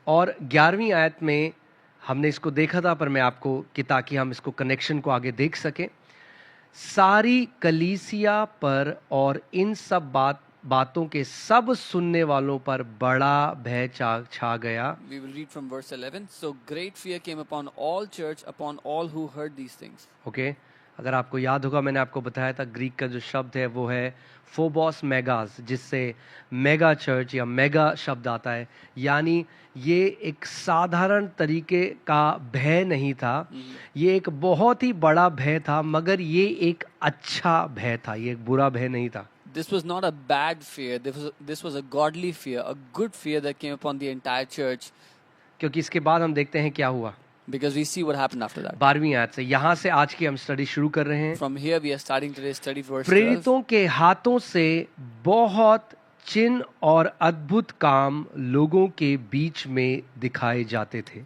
और 11वीं आयत में हमने इसको देखा था, पर मैं आपको कि ताकि हम इसको कनेक्शन को आगे देख सकें, सारी कलीसिया पर और इन सब बातों के सब सुनने वालों पर बड़ा भय छा गया. We will read from verse 11. So great fear came upon all church, upon all who heard these things. Okay? अगर आपको याद होगा, मैंने आपको बताया था ग्रीक का जो शब्द है वो है फोबोस मेगास, जिससे मेगा चर्च या मेगा शब्द आता है. यानी ये एक साधारण तरीके का भय नहीं था, ये एक बहुत ही बड़ा भय था, मगर ये एक अच्छा भय था, ये एक बुरा भय नहीं था. This was not a bad fear. This was a godly fear, a good fear that came upon the entire church. क्योंकि इसके बाद हम देखते हैं क्या हुआ. Because we see what happened after that. 12वीं आयत से, यहाँ से आज की हम स्टडी शुरू कर रहे हैं. From here we are starting today's study verse 12. प्रेरितों के हाथों से बहुत चिन्ह और अद्भुत काम लोगों के बीच में दिखाए जाते थे.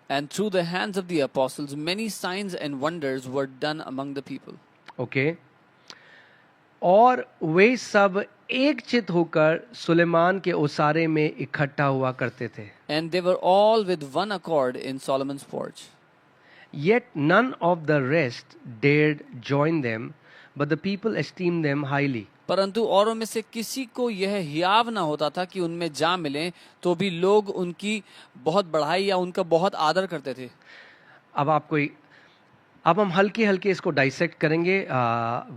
And through the hands of the apostles, many signs and wonders were done among the people. Okay? और वे सब एक चित होकर सुलेमान के ओसारे में इकट्ठा हुआ करते थे. And they were all with one accord in Solomon's porch. Yet none of the rest dared join them, but the people esteemed them highly. परंतु औरों में से किसी को यह हियाव न होता था कि उनमें जा मिलें, तो भी लोग उनकी बहुत बढ़ाई या उनका बहुत आदर करते थे. अब हम हल्के हल्के इसको डाइसेक्ट करेंगे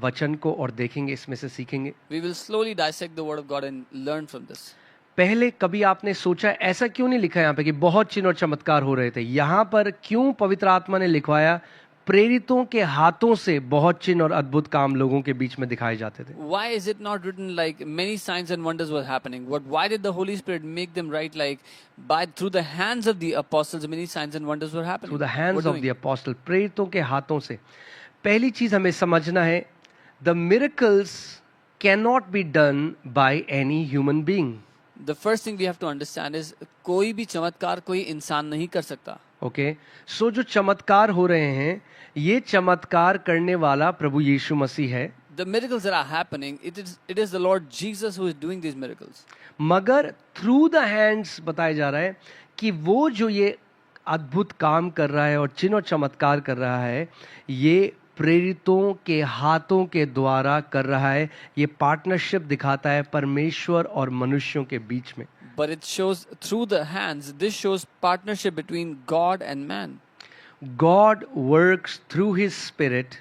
वचन को और देखेंगे, इसमें से सीखेंगे. We will slowly dissect the word of God and learn from this. पहले कभी आपने सोचा ऐसा क्यों नहीं लिखा यहाँ पे कि बहुत चिन्ह और चमत्कार हो रहे थे? यहाँ पर क्यों पवित्र आत्मा ने लिखवाया प्रेरितों के हाथों से बहुत चिन्ह और अद्भुत काम लोगों के बीच में दिखाए जाते थे? Why is it not written like many signs and wonders were happening? Why did the Holy Spirit make them write like through the hands of the apostles many signs and wonders were happening? Through the hands of the apostle, प्रेरितों के हाथों से. पहली चीज हमें समझना है, the miracles cannot be done by any human being. The first thing we have to understand is कोई भी चमत्कार कोई इंसान नहीं कर सकता. Okay? So जो चमत्कार हो रहे हैं, ये चमत्कार करने वाला प्रभु यीशु मसीह है. The miracles that are happening, it is the Lord Jesus who is doing these miracles. मगर through the hands बताया जा रहा है कि वो जो ये अद्भुत काम कर रहा है और चिन्ह और चमत्कार कर रहा है, ये प्रेरितों के हाथों के द्वारा कर रहा है. ये पार्टनरशिप दिखाता है परमेश्वर और मनुष्यों के बीच में. But it shows through the hands, this shows partnership between God and man. God works through his spirit,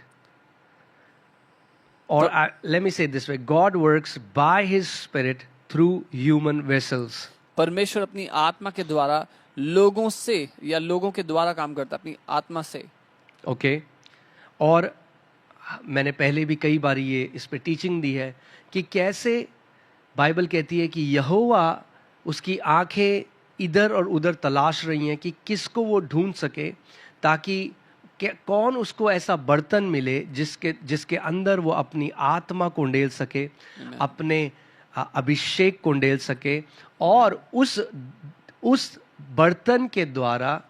or let me say it this way, God works by his spirit through human vessels. परमेश्वर अपनी आत्मा के द्वारा लोगों से या लोगों के द्वारा काम करता है, अपनी आत्मा से. Okay? और मैंने पहले भी कई बार ये इस पे टीचिंग दी है कि कैसे बाइबल कहती है कि यहोवा उसकी आंखें इधर और उधर तलाश रही हैं कि किसको वो ढूंढ सके, ताकि कौन उसको ऐसा बर्तन मिले जिसके अंदर वो अपनी आत्मा को उंडेल सके, अपने अभिषेक को उंडेल सके, और उस बर्तन के द्वारा,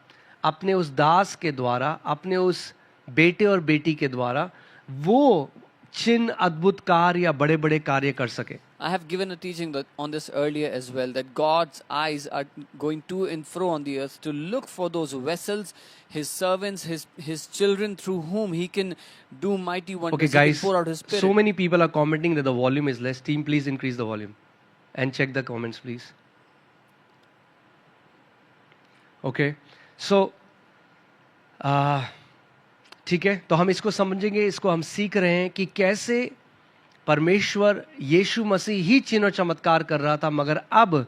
अपने उस दास के द्वारा, अपने उस बेटे और बेटी के द्वारा वो चिन्ह अद्भुत कार्य या बड़े बड़े कार्य कर सके. I have given a teaching on this earlier as well, that God's eyes are going to and fro on the earth to look for those vessels, his servants, his children, through whom he can do mighty wonders. Okay guys, pour out his spirit. So many people are commenting that the volume is less. Team, please increase the volume and check the comments please. Okay, so ठीक है, तो हम इसको समझेंगे, इसको हम सीख रहे हैं कि कैसे परमेश्वर यीशु मसीह ही चिन्ह और चमत्कार कर रहा था, मगर अब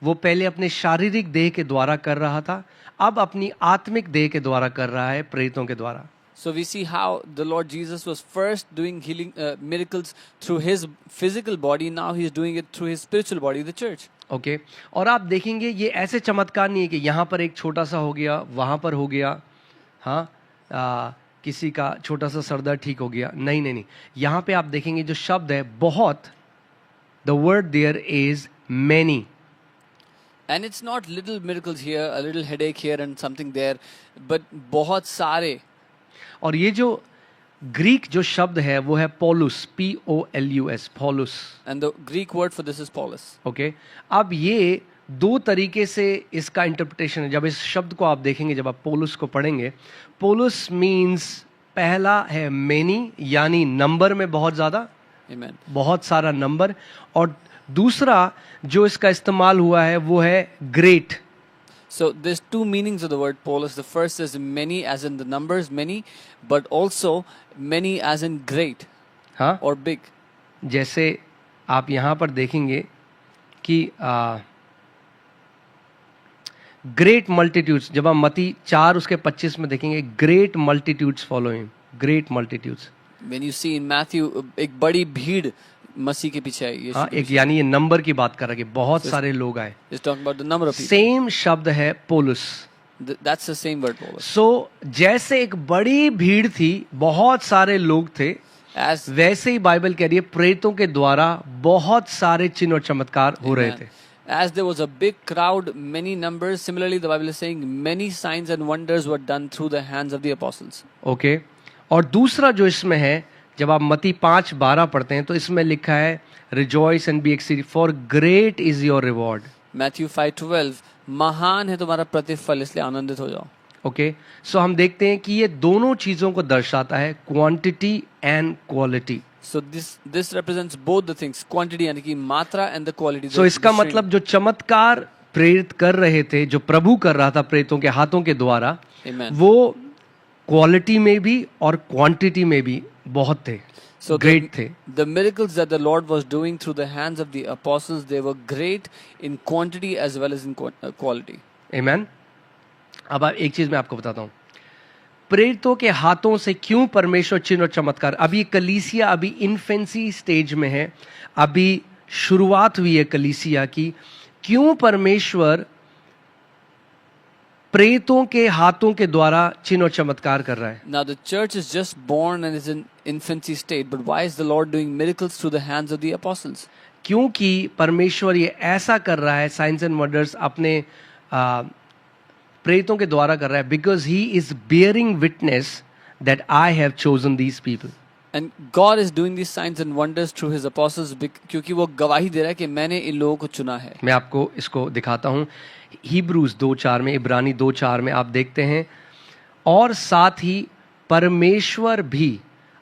वो पहले अपने शारीरिक देह के द्वारा कर रहा था, अब अपनी आत्मिक देह के द्वारा कर रहा है प्रेरितों के द्वारा. So we see how the Lord Jesus was first doing healing miracles through his physical body, now he is doing it through his spiritual body, the church. Okay? और आप देखेंगे ये ऐसे चमत्कार नहीं है कि यहाँ पर एक छोटा सा हो गया, वहाँ पर हो गया, हाँ किसी का छोटा सा सर दर्द ठीक हो गया. नहीं, यहाँ पे आप देखेंगे जो शब्द है बहुत, the word there is many. And it's not little miracles here, a little headache here and something there, but बहुत सारे. और ये जो ग्रीक जो शब्द है वो है Paul, P-O-L-U-S, Paul. And the Greek word for this is Paulus. Okay? अब ये दो तरीके से इसका इंटरप्रिटेशन है। जब इस शब्द को आप देखेंगे, जब आप पोलुस को पढ़ेंगे, पोलुस मीन्स पहला है मेनी, यानी नंबर में बहुत ज़्यादा, Amen. बहुत सारा नंबर, और दूसरा जो इसका इस्तेमाल हुआ है वो है great. So there's two meanings of the word polis. The first is many as in the numbers many, but also many as in great हाँ, or big. जैसे आप यहाँ पर देखेंगे कि ग्रेट मल्टीट्यूड्स, जब आप मती 4 उसके 25 में देखेंगे, great multitudes follow him, great multitudes. When you see in Matthew, एक बड़ी भीड़ मसीह के पीछे आई। हाँ, एक यानी ये नंबर की बात कर रहे हैं, बहुत सारे लोग आए। It's talking about the number of people. Same शब्द है Paul. That's the same word polis. सो जैसे एक बड़ी भीड़ थी, बहुत सारे लोग थे, As वैसे ही बाइबल कह रही है प्रेतों के द्वारा बहुत सारे चिन्ह और चमत्कार हो रहे थे। As there was a big crowd, many numbers. Similarly, the Bible is saying many signs and wonders were done through the hands of the apostles. Okay, और दूसरा जो इसमें है, जब आप मती 5:12 पढ़ते हैं तो इसमें लिखा है rejoice and be exceed for great is your reward. Matthew 5:12, महान है तुम्हारा प्रतिफल, इसलिए आनंदित हो जाओ। ओके, सो हम देखते हैं कि ये दोनों चीजों को दर्शाता है, quantity and quality. So this represents both the things, quantity यानी कि मात्रा and the quality. सो इसका मतलब जो चमत्कार प्रेरित कर रहे थे, जो प्रभु कर रहा था प्रेतों के हाथों के द्वारा, Amen. वो क्वालिटी में भी और क्वांटिटी में भी बहुत थे, So ग्रेट थे। the miracles that the Lord was doing through the hands of the apostles, they were great in quantity as well as in quality. आमेन। अब एक चीज मैं आपको बताता हूं, प्रेरितों के हाथों से क्यों परमेश्वर चिन्ह और चमत्कार। अभी कलीसिया अभी इन्फेंसी स्टेज में है, अभी शुरुआत हुई है कलीसिया की। क्यों परमेश्वर प्रेरितों के हाथों के द्वारा चिन्ह और चमत्कार कर रहा है? Now the church is just born and is in infancy state, but why is the Lord doing miracles through the hands of the apostles? क्योंकि परमेश्वर ये ऐसा कर रहा है, साइंस एंड वंडर्स अपने प्रेरितों के द्वारा कर रहा है, because he is bearing witness that I have chosen these people. And God is doing these signs and wonders through His apostles क्योंकि वो गवाही दे रहा है कि मैंने इन लोगों को चुना है। मैं आपको इसको दिखाता हूँ, हिब्रूज 2:4 में, इब्रानी 2:4 में आप देखते हैं, और साथ ही परमेश्वर भी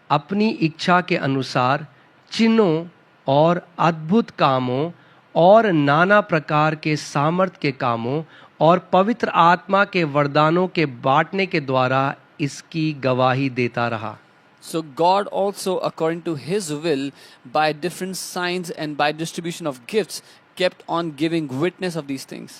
अपनी इच्छा के अनुसार चिन्हों और अद्भुत कामों और नाना प्रकार के सामर्थ के कामों और पवित्र आत्मा के वरदानों के बांटने के द्वारा इसकी गवाही देता रहा। So God also, according to His will, by different signs and by distribution of gifts, kept on giving witness of these things.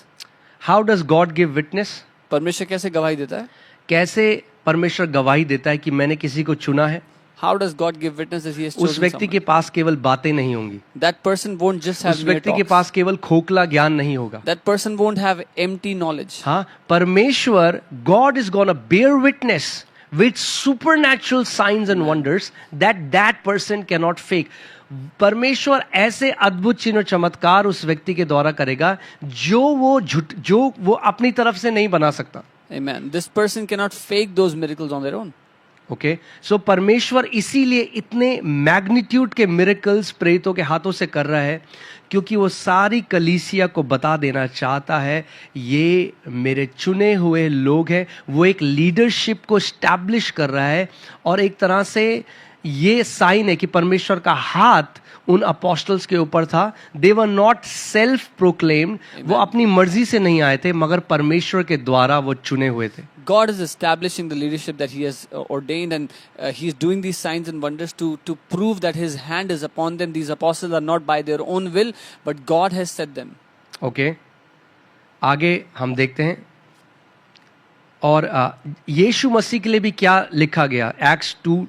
How does God give witness? परमेश्वर कैसे गवाही देता है? कैसे परमेश्वर गवाही देता है कि मैंने किसी को चुना है? How does God give witness that He has chosen उस व्यक्ति के someone? पास केवल बातें नहीं होंगी, That person won't just have उस mere व्यक्ति के talks. पास केवल खोखला ज्ञान नहीं होगा। That person won't have empty knowledge. हाँ, परमेश्वर, God is gonna bear witness with supernatural signs and wonders that person cannot fake. परमेश्वर ऐसे अद्भुत चिन्ह और चमत्कार उस व्यक्ति के द्वारा करेगा जो वो अपनी तरफ से नहीं बना सकता। Amen. This person cannot fake those miracles on their own. Okay, so परमेश्वर इसीलिए इतने मैग्नीट्यूड के मिरेकल्स प्रेरितों के हाथों से कर रहा है, क्योंकि वो सारी कलीसिया को बता देना चाहता है ये मेरे चुने हुए लोग हैं। वो एक लीडरशिप को स्टैब्लिश कर रहा है, और एक तरह से ये साइन है कि परमेश्वर का हाथ उन अपोस्टल्स के ऊपर था। दे वर नॉट सेल्फ प्रोक्लेम्ड, वो अपनी मर्जी से नहीं आए थे, मगर परमेश्वर के द्वारा वो चुने हुए थे। God is establishing the leadership that He has ordained, and He is doing these signs and wonders to prove that His hand is upon them. These apostles are not by their own will, but God has set them. Okay, आगे हम देखते हैं, और यीशु मसीह के लिए भी क्या लिखा गया। एक्ट्स 2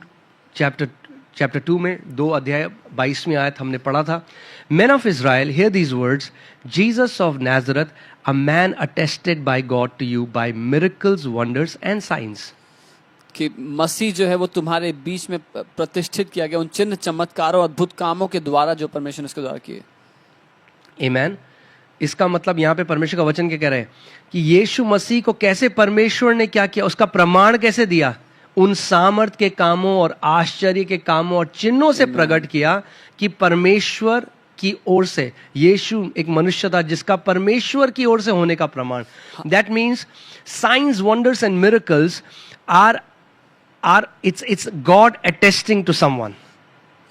चैप्टर 2 में 2 अध्याय 22वीं आयत हमने पढ़ा था। Men of Israel, hear these words, Jesus of Nazareth, a man attested by God to you by miracles, wonders and signs. कि मसीह जो है वो तुम्हारे बीच में प्रतिष्ठित किया गया उन चिन्ह चमत्कारों अद्भुत कामों के द्वारा जो परमेश्वर ने उसके द्वारा किए। Amen. इसका मतलब यहाँ पे परमेश्वर का वचन क्या कह रहे हैं कि यीशु मसीह को कैसे परमेश्वर ने क्या किया, उसका प्रमाण कैसे दिया, उन सामर्थ के कामों और आश्चर्य के कामों और चिन्हों से प्रकट किया कि परमेश्वर की ओर से, यीशु एक मनुष्य था जिसका परमेश्वर की ओर से होने का प्रमाण. That means science, wonders and miracles are it's God attesting to someone.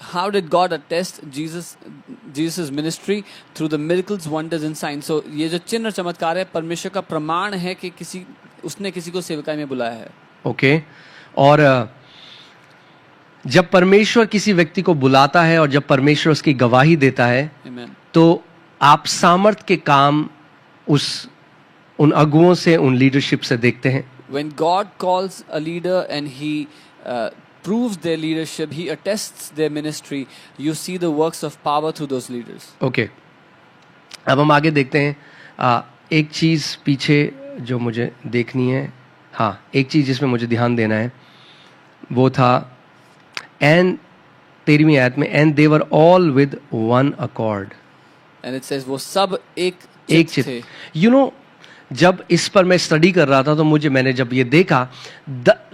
How did God attest Jesus' ministry? Through the miracles, wonders and signs. So ये जो चिन्ह और चमत्कार है परमेश्वर का प्रमाण है कि उसने किसी को सेवकाई में बुलाया है. ओके. और जब परमेश्वर किसी व्यक्ति को बुलाता है और जब परमेश्वर उसकी गवाही देता है, Amen. तो आप सामर्थ के काम उन अगुओं से, उन लीडरशिप से देखते हैं. When God calls a leader and he proves their leadership, he attests their ministry, you see the works of power through those leaders. Okay. अब हम आगे देखते हैं. एक चीज पीछे जो मुझे देखनी है, हाँ, एक चीज जिसमें मुझे ध्यान देना है वो था एंड 13वीं आयत में, and they were all with one accord. And it says वो सब एक चित्त थे. यू नो, जब इस पर मैं स्टडी कर रहा था तो मैंने जब ये देखा,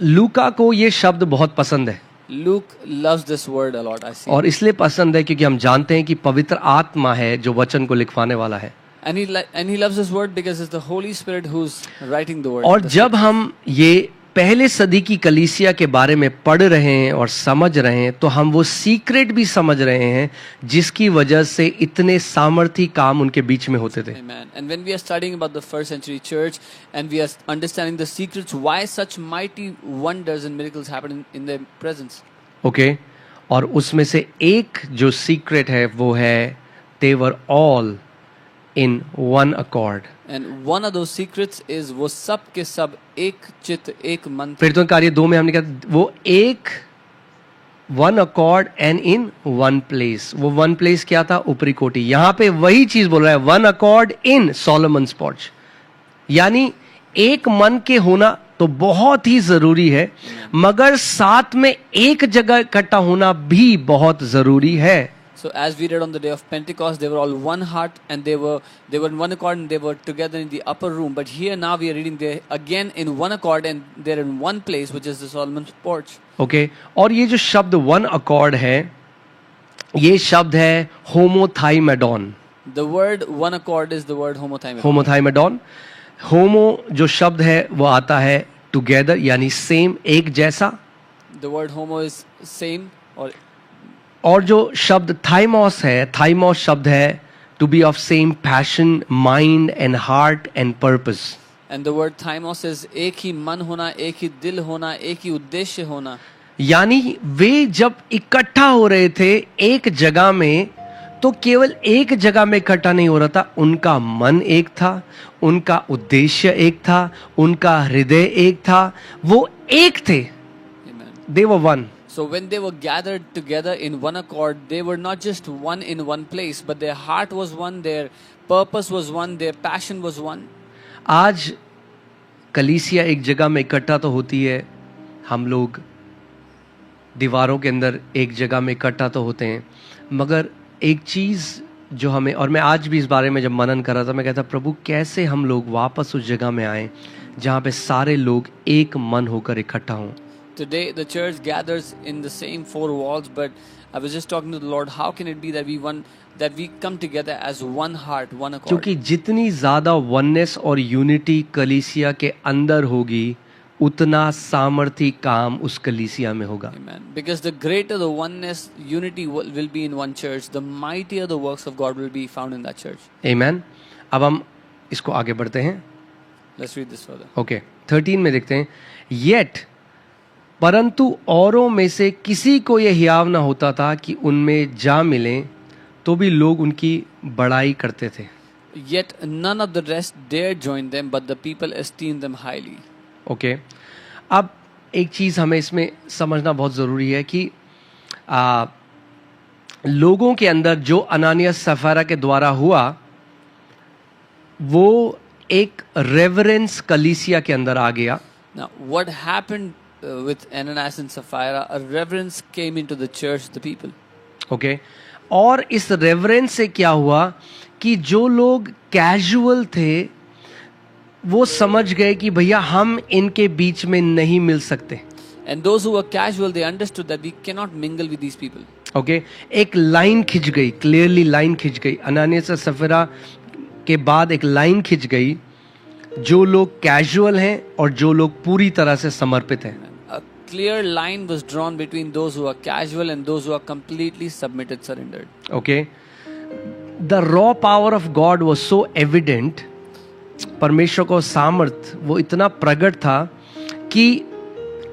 लूका को ये शब्द बहुत पसंद है. Luke loves this word a lot, I see. और इसलिए पसंद है क्योंकि हम जानते हैं कि पवित्र आत्मा है जो वचन को लिखवाने वाला है. And he loves this word because it's the Holy Spirit who's writing the word. और जब हम ये पहले सदी की कलीसिया के बारे में पढ़ रहे हैं और समझ रहे हैं, तो हम वो सीक्रेट भी समझ रहे हैं जिसकी वजह से इतने सामर्थी काम उनके बीच में होते थे. Amen. And when we are studying about the first century church and we are understanding the secrets why such mighty wonders and miracles happen in their presence. Okay. और उसमें से एक जो सीक्रेट है वो है they were all in one accord. And one of those secrets is वो सब के सब एक चित्त, एक मन. फिर तो कार्य 2 में हमने कहा वो एक one accord and in one place. वो वन प्लेस क्या था? ऊपरी कोटि. यहां पे वही चीज बोल रहा है, वन अकॉर्ड इन सोलोमन्स पोर्च. यानी एक मन के होना तो बहुत ही जरूरी है, मगर साथ में एक जगह इकट्ठा होना भी बहुत जरूरी है. So as we read on the day of Pentecost, they were all one heart and they were in one accord and they were together in the upper room. But here now we are reading they again in one accord and they're in one place, which is the Solomon's porch. Okay. और ये जो शब्द one accord है, ये शब्द है homothymadon. The word one accord is the word homothymadon. homothymadon. होमो जो शब्द है वो आता है together, यानी सेम, एक जैसा. The word homo is same और जो शब्द थाइमोस है, थाइमोस शब्द है to be of same passion, mind and heart and purpose. And the word thymos is एक ही मन होना, एक ही दिल होना, एक ही उद्देश्य होना. यानी वे जब इकट्ठा हो रहे थे एक जगह में, तो केवल एक जगह में इकट्ठा नहीं हो रहा था, उनका मन एक था, उनका उद्देश्य एक था, उनका हृदय एक था, वो एक थे. They were one. So when they were gathered together in one accord, they were not just one in one place, but their heart was one, their purpose was one, their passion was one. आज कलीसिया एक जगह में इकट्ठा तो होती है, हम लोग दीवारों के अंदर एक जगह में इकट्ठा तो होते हैं, मगर एक चीज़ जो हमें, और मैं आज भी इस बारे में जब मनन कर रहा था, मैं कहता प्रभु कैसे हम लोग वापस उस जगह में आए जहाँ पे सारे लोग एक मन होकर इकट्ठा हों. Today the church gathers in the same four walls, but I was just talking to the Lord, how can it be that we come together as one heart, one accord? क्योंकि जितनी ज़्यादा वननेस और unity कलीसिया के अंदर होगी, उतना सामर्थी काम उस कलीसिया में होगा. Amen. Because the greater the oneness, unity will be in one church, the mightier the works of God will be found in that church. Amen. अब हम इसको आगे बढ़ते हैं. Let's read this further. Okay. 13 में देखते हैं. Yet परंतु औरों में से किसी को यह हियाव न होता था कि उनमें जा मिलें, तो भी लोग उनकी बड़ाई करते थे. Yet none of the rest dared join them, but the people esteemed them highly. Okay. अब एक चीज़ हमें इसमें समझना बहुत ज़रूरी है कि लोगों के अंदर जो अनानियास सफारा के द्वारा हुआ, वो एक रेवरेंस कलीसिया के अंदर आ गया. Now what happened with Ananias and Sapphira? A reverence came into the church, the people. Okay. और इस रेवरेंस से क्या हुआ कि जो लोग कैजुअल थे वो समझ गए कि भैया हम इनके बीच में नहीं मिल सकते. And those who were casual, they understood that we cannot mingle with these people. Okay एक लाइन खिंच गई, क्लियरली लाइन खिंच गई, अनानियास और सफीरा के बाद एक लाइन खिंच गई, जो लोग कैजुअल हैं और जो लोग पूरी तरह से समर्पित हैं. A clear line was drawn between those who are casual and those who are completely submitted, surrendered. Okay, the raw power of God was so evident. परमेश्वर को सामर्थ वो इतना प्रकट था कि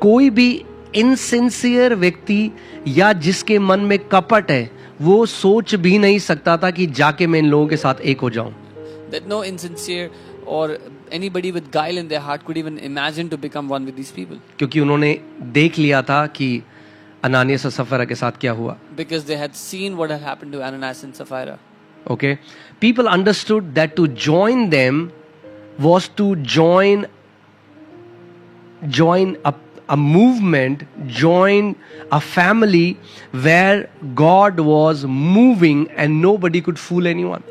कोई भी इनसिंसियर व्यक्ति या जिसके मन में कपट है वो सोच भी नहीं सकता था कि जाके मैं इन लोगों के साथ एक हो जाऊं. That no insincere or anybody with guile in their heart could even imagine to become one with these people. क्योंकि उन्होंने देख लिया था कि अनानियास और सफीरा के साथ क्या हुआ. Because they had seen what had happened to Ananias and Sapphira. Okay, people understood that to join them was to join a movement, join a family where God was moving and nobody could fool anyone.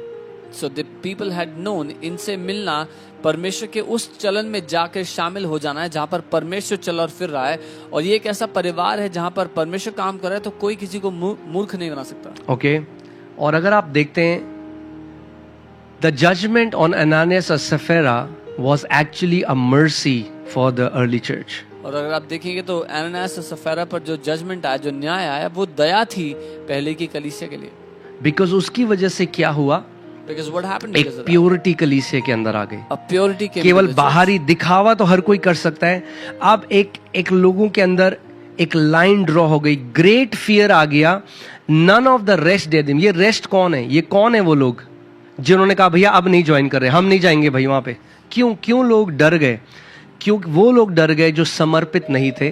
So the people had known, इनसे मिलना परमेश्वर के उस चलन में जाकर शामिल हो जाना है जहाँ पर परमेश्वर चल और फिर रहा है, और ये एक ऐसा परिवार है जहाँ पर परमेश्वर काम कर रहा है, तो कोई किसी को मूर्ख नहीं बना सकता. Okay, और अगर आप देखते हैं, the judgment on Ananias and Sapphira was actually a mercy for the early church. और अगर आप देखेंगे तो एनानियास और सफीरा पर जो जजमेंट आया, जो न्याय आया, वो दया थी पहले की कलीसिया के लिए. Because उसकी वजह से क्या हुआ, Because what happened एक because of that? प्योरिटी कलीसिया के अंदर आ गई. A purity came केवल into the church. बाहरी दिखावा तो हर कोई कर सकता है. अब एक लोगों के अंदर एक लाइन ड्रॉ हो गई, ग्रेट फियर आ गया. None of the rest they them. ये रेस्ट कौन है, ये कौन है वो लोग जिन्होंने कहा भैया अब नहीं ज्वाइन कर रहे, हम नहीं जाएंगे भाई वहां पे. क्यों लोग डर गए? क्यों वो लोग डर गए जो समर्पित नहीं थे,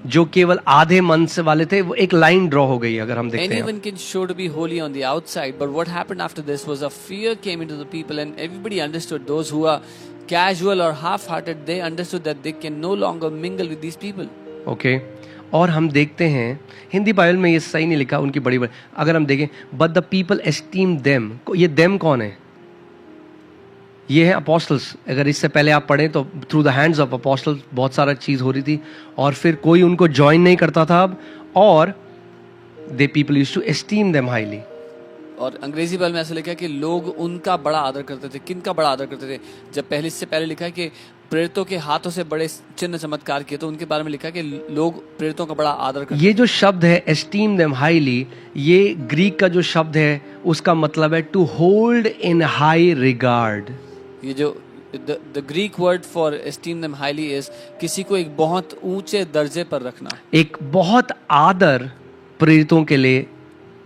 जो केवल आधे मन से वाले थे. वो एक लाइन ड्रॉ हो गई. अगर हम देखते हैं, Anyone can show to be holy on the outside, but what happened after this was a fear came into the people, and everybody understood. Those who are casual or half-hearted, they understood that they can no longer mingle with these people. Okay और हम देखते हैं Hindi Bible में ये सही नहीं लिखा उनकी बड़ी. अगर हम देखें, but the people esteem them. ये देम कौन है? ये है अपोस्टल्स. अगर इससे पहले आप पढ़ें तो through the hands of apostles बहुत सारा चीज़ हो रही थी, और फिर कोई उनको ज्वाइन नहीं करता था अब, और they people used to esteem them highly. और अंग्रेजी बाइबल में ऐसा लिखा है कि लोग उनका बड़ा आदर करते थे. किनका बड़ा आदर करते थे? जब पहले, इससे पहले लिखा है कि प्रेरितों के हाथों से बड़े चिन्ह चमत्कार किए, तो उनके बारे में लिखा है कि लोग प्रेरितों का बड़ा आदर करते. ये जो शब्द है एस्टीम देम हाईली, ये ग्रीक का जो शब्द है उसका मतलब है to hold in high regard. ये जो the Greek word for esteem them highly is किसी को एक बहुत ऊंचे दर्जे पर रखना. एक बहुत आदर प्रेरितों के लिए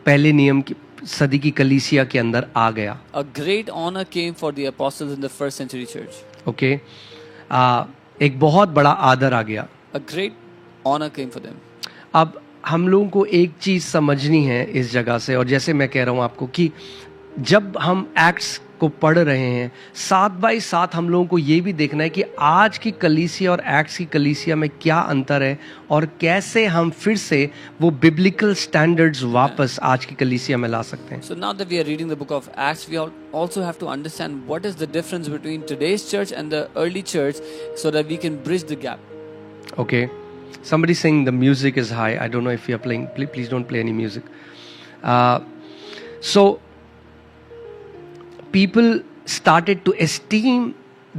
पहले नियम की सदी की कलीसिया के अंदर आ गया. A great honor came for the apostles in the first century church. Okay एक बहुत बड़ा आदर आ गया. A great honor came for them. अब हम लोगों को एक चीज समझनी है इस जगह से, और जैसे मैं कह रहा हूं आपको कि जब हम एक्ट्स को पढ़ रहे हैं, साथ बाई साथ हम लोगों को ये भी देखना है कि आज की कलीसिया और एक्ट्स की कलीसिया में क्या अंतर है, और कैसे हम फिर से वो बिब्लिकल स्टैंडर्ड्स वापस आज की कलीसिया में ला सकते हैं. So now that we are reading the book of Acts, we also have to understand what is the difference between today's church and the early church, so that we can bridge the gap. Okay, somebody saying the music is high. I don't know if you are playing. Please don't play any music. So people started to esteem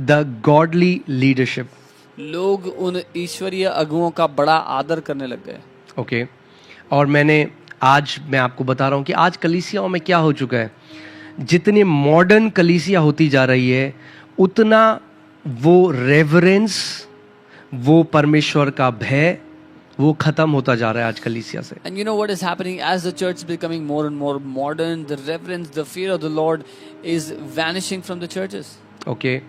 the godly leadership. लोग उन ईश्वरीय अगुओं का बड़ा आदर करने लग गए. Okay और आज मैं आपको बता रहा हूं कि आज कलीसियाओं में क्या हो चुका है. जितनी मॉडर्न कलीसिया होती जा रही है, उतना वो रेवरेंस, वो परमेश्वर का भय, वो खत्म होता जा रहा है आज कलीसिया से. And you know what is happening as the church is becoming more and more modern, the reverence, the fear of the Lord is vanishing from the churches. Okay,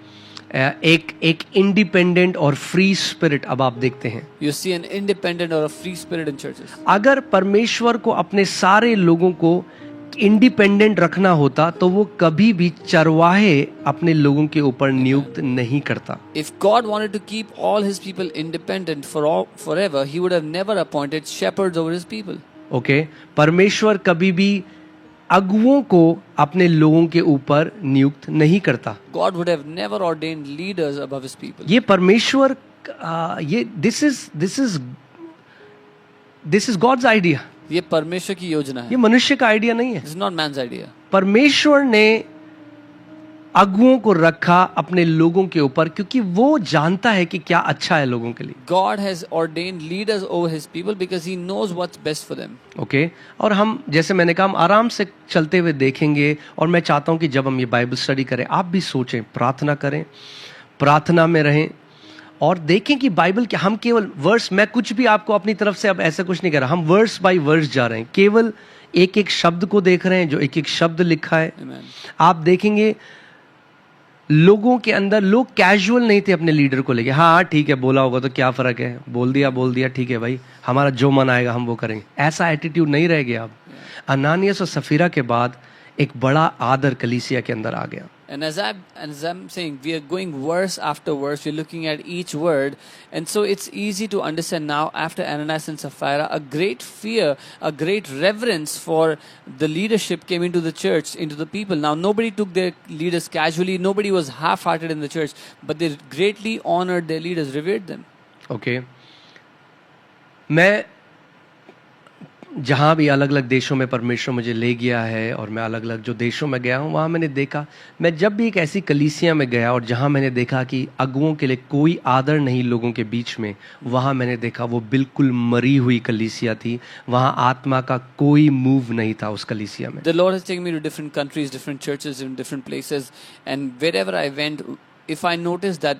एक इंडिपेंडेंट और फ्री स्पिरिट अब आप देखते हैं. You see an independent or a free spirit in churches. अगर परमेश्वर को अपने सारे लोगों को इंडिपेंडेंट रखना होता तो वो कभी भी चरवाहे अपने लोगों के ऊपर नियुक्त नहीं करता. If God wanted to keep all his people independent forever, he would have never appointed shepherds over his people. Okay, परमेश्वर कभी भी अगुओं को अपने लोगों के ऊपर नियुक्त नहीं करता. God would have never ordained leaders above his people. ये परमेश्वर, ये this is God's idea. ये परमेश्वर की योजना ये है. मनुष्य का आइडिया नहीं है. This is not man's idea. परमेश्वर ने अगुओं को रखा अपने लोगों के ऊपर क्योंकि वो जानता है कि क्या अच्छा है लोगों के लिए. God has ordained leaders over his people because he knows what's best for them. Okay और हम जैसे मैंने कहा हम आराम से चलते हुए देखेंगे और मैं चाहता हूं कि जब हम ये बाइबल स्टडी करें आप भी सोचें, प्रार्थना करें, प्रार्थना में रहें और देखें कि बाइबल क्या. हम केवल वर्स, मैं कुछ भी आपको अपनी तरफ से अब ऐसा कुछ नहीं कर रहा, हम वर्स बाय वर्स जा रहे हैं, केवल एक एक शब्द को देख रहे हैं जो एक एक शब्द लिखा है. Amen. आप देखेंगे लोगों के अंदर लोग कैजुअल नहीं थे अपने लीडर को लेके. हाँ ठीक है, बोला होगा तो क्या फर्क है, बोल दिया ठीक है भाई, हमारा जो मन आएगा हम वो करेंगे. ऐसा एटीट्यूड नहीं रह गया अब. अनानियास और सफीरा के बाद एक बड़ा आदर कलीसिया के अंदर आ गया. And as I'm saying, we are going verse after verse. We're looking at each word, and so it's easy to understand now. After Ananias and Sapphira, a great fear, a great reverence for the leadership came into the church, into the people. Now nobody took their leaders casually. Nobody was half-hearted in the church, but they greatly honored their leaders, revered them. Okay. मैं जहाँ भी अलग अलग देशों में परमेश्वर मुझे ले गया है और मैं अलग अलग जो देशों में गया हूँ वहाँ मैंने देखा, मैं जब भी एक ऐसी कलीसिया में गया और जहाँ मैंने देखा कि अगुओं के लिए कोई आदर नहीं लोगों के बीच में, वहाँ मैंने देखा वो बिल्कुल मरी हुई कलीसिया थी. वहाँ आत्मा का कोई मूव नहीं था उस कलीसिया में. The Lord has taken me to different countries, different churches in different places, and wherever I went, if I noticed that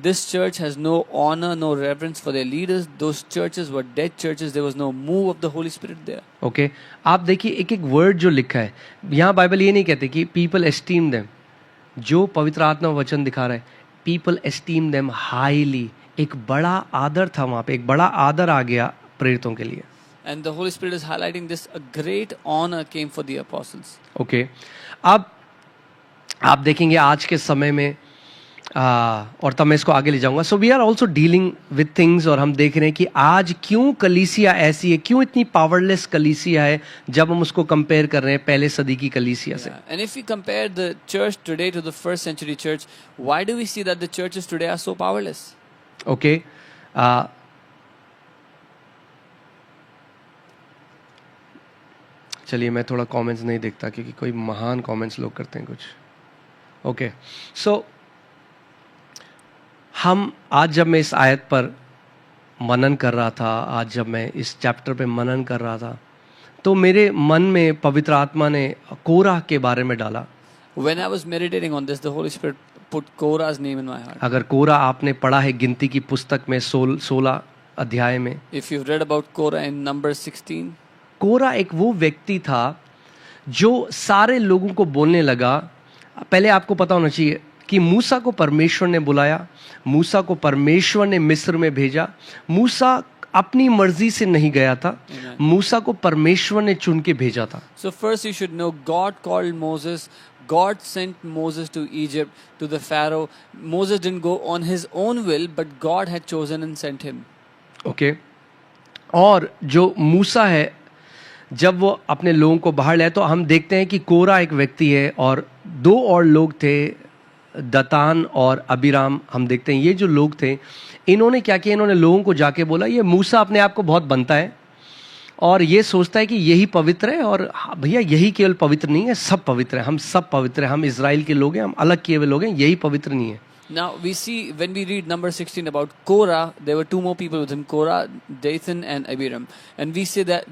this church has no honor, no reverence for their leaders, those churches were dead churches. There was no move of the Holy Spirit there. Okay, आप देखिए एक एक word जो लिखा है यहाँ. Bible ये नहीं कहते कि people esteem them. जो पवित्र आत्मा वचन दिखा रहा है, people esteem them highly. एक बड़ा आदर था वहाँ पे, एक बड़ा आदर आ गया प्रेरितों के लिए. And the Holy Spirit is highlighting this. A great honor came for the apostles. Okay, अब आप देखेंगे आज के समय में और तब मैं इसको आगे ले जाऊंगा. So we are also dealing with things और हम देख रहे हैं कि आज क्यों कलीसिया ऐसी है, क्यों इतनी पावरलेस कलीसिया है जब हम उसको कंपेयर कर रहे हैं पहले सदी की कलीसिया से. And if we compare the church today to the first century church, why do we see that the churches today are so powerless? Okay, चलिए मैं थोड़ा कमेंट्स नहीं देखता क्योंकि कोई महान कमेंट्स लोग करते हैं कुछ. ओके, सो हम आज जब मैं इस आयत पर मनन कर रहा था, आज जब मैं इस चैप्टर पे मनन कर रहा था, तो मेरे मन में पवित्र आत्मा ने कोरह के बारे में डाला. When I was meditating on this, the Holy Spirit put Korah's name in my heart. अगर कोरह आपने पढ़ा है गिनती की पुस्तक में 16 अध्याय में, If you've read about Korah in Numbers 16, कोरह एक वो व्यक्ति था जो सारे लोगों को बोलने लगा. पहले आपको पता होना चाहिए कि मूसा को परमेश्वर ने बुलाया, मूसा को परमेश्वर ने मिस्र में भेजा. मूसा अपनी मर्जी से नहीं गया था, मूसा को परमेश्वर ने चुन के भेजा था. So first you should know God called Moses. God sent Moses to Egypt, to the Pharaoh. Moses didn't go on his own will, but God had chosen and sent him. Okay. और जो मूसा है जब वो अपने लोगों को बाहर लाए तो हम देखते हैं कि कोरह एक व्यक्ति है और दो और लोग थे, दतान और अबीराम. हम देखते हैं ये जो लोग थे इन्होंने क्या किया, इन्होंने लोगों को जाके बोला ये मूसा अपने आप को बहुत बनता है और ये सोचता है कि यही पवित्र है. और भैया यही केवल पवित्र नहीं है, सब पवित्र है, हम सब पवित्र है, हम इजराइल के लोग हैं, हम अलग किए हुए लोग हैं, यही पवित्र नहीं है. Now we see when we read number 16 about Korah, there were two more people with him, Korah, Dathan and Abiram. And we see that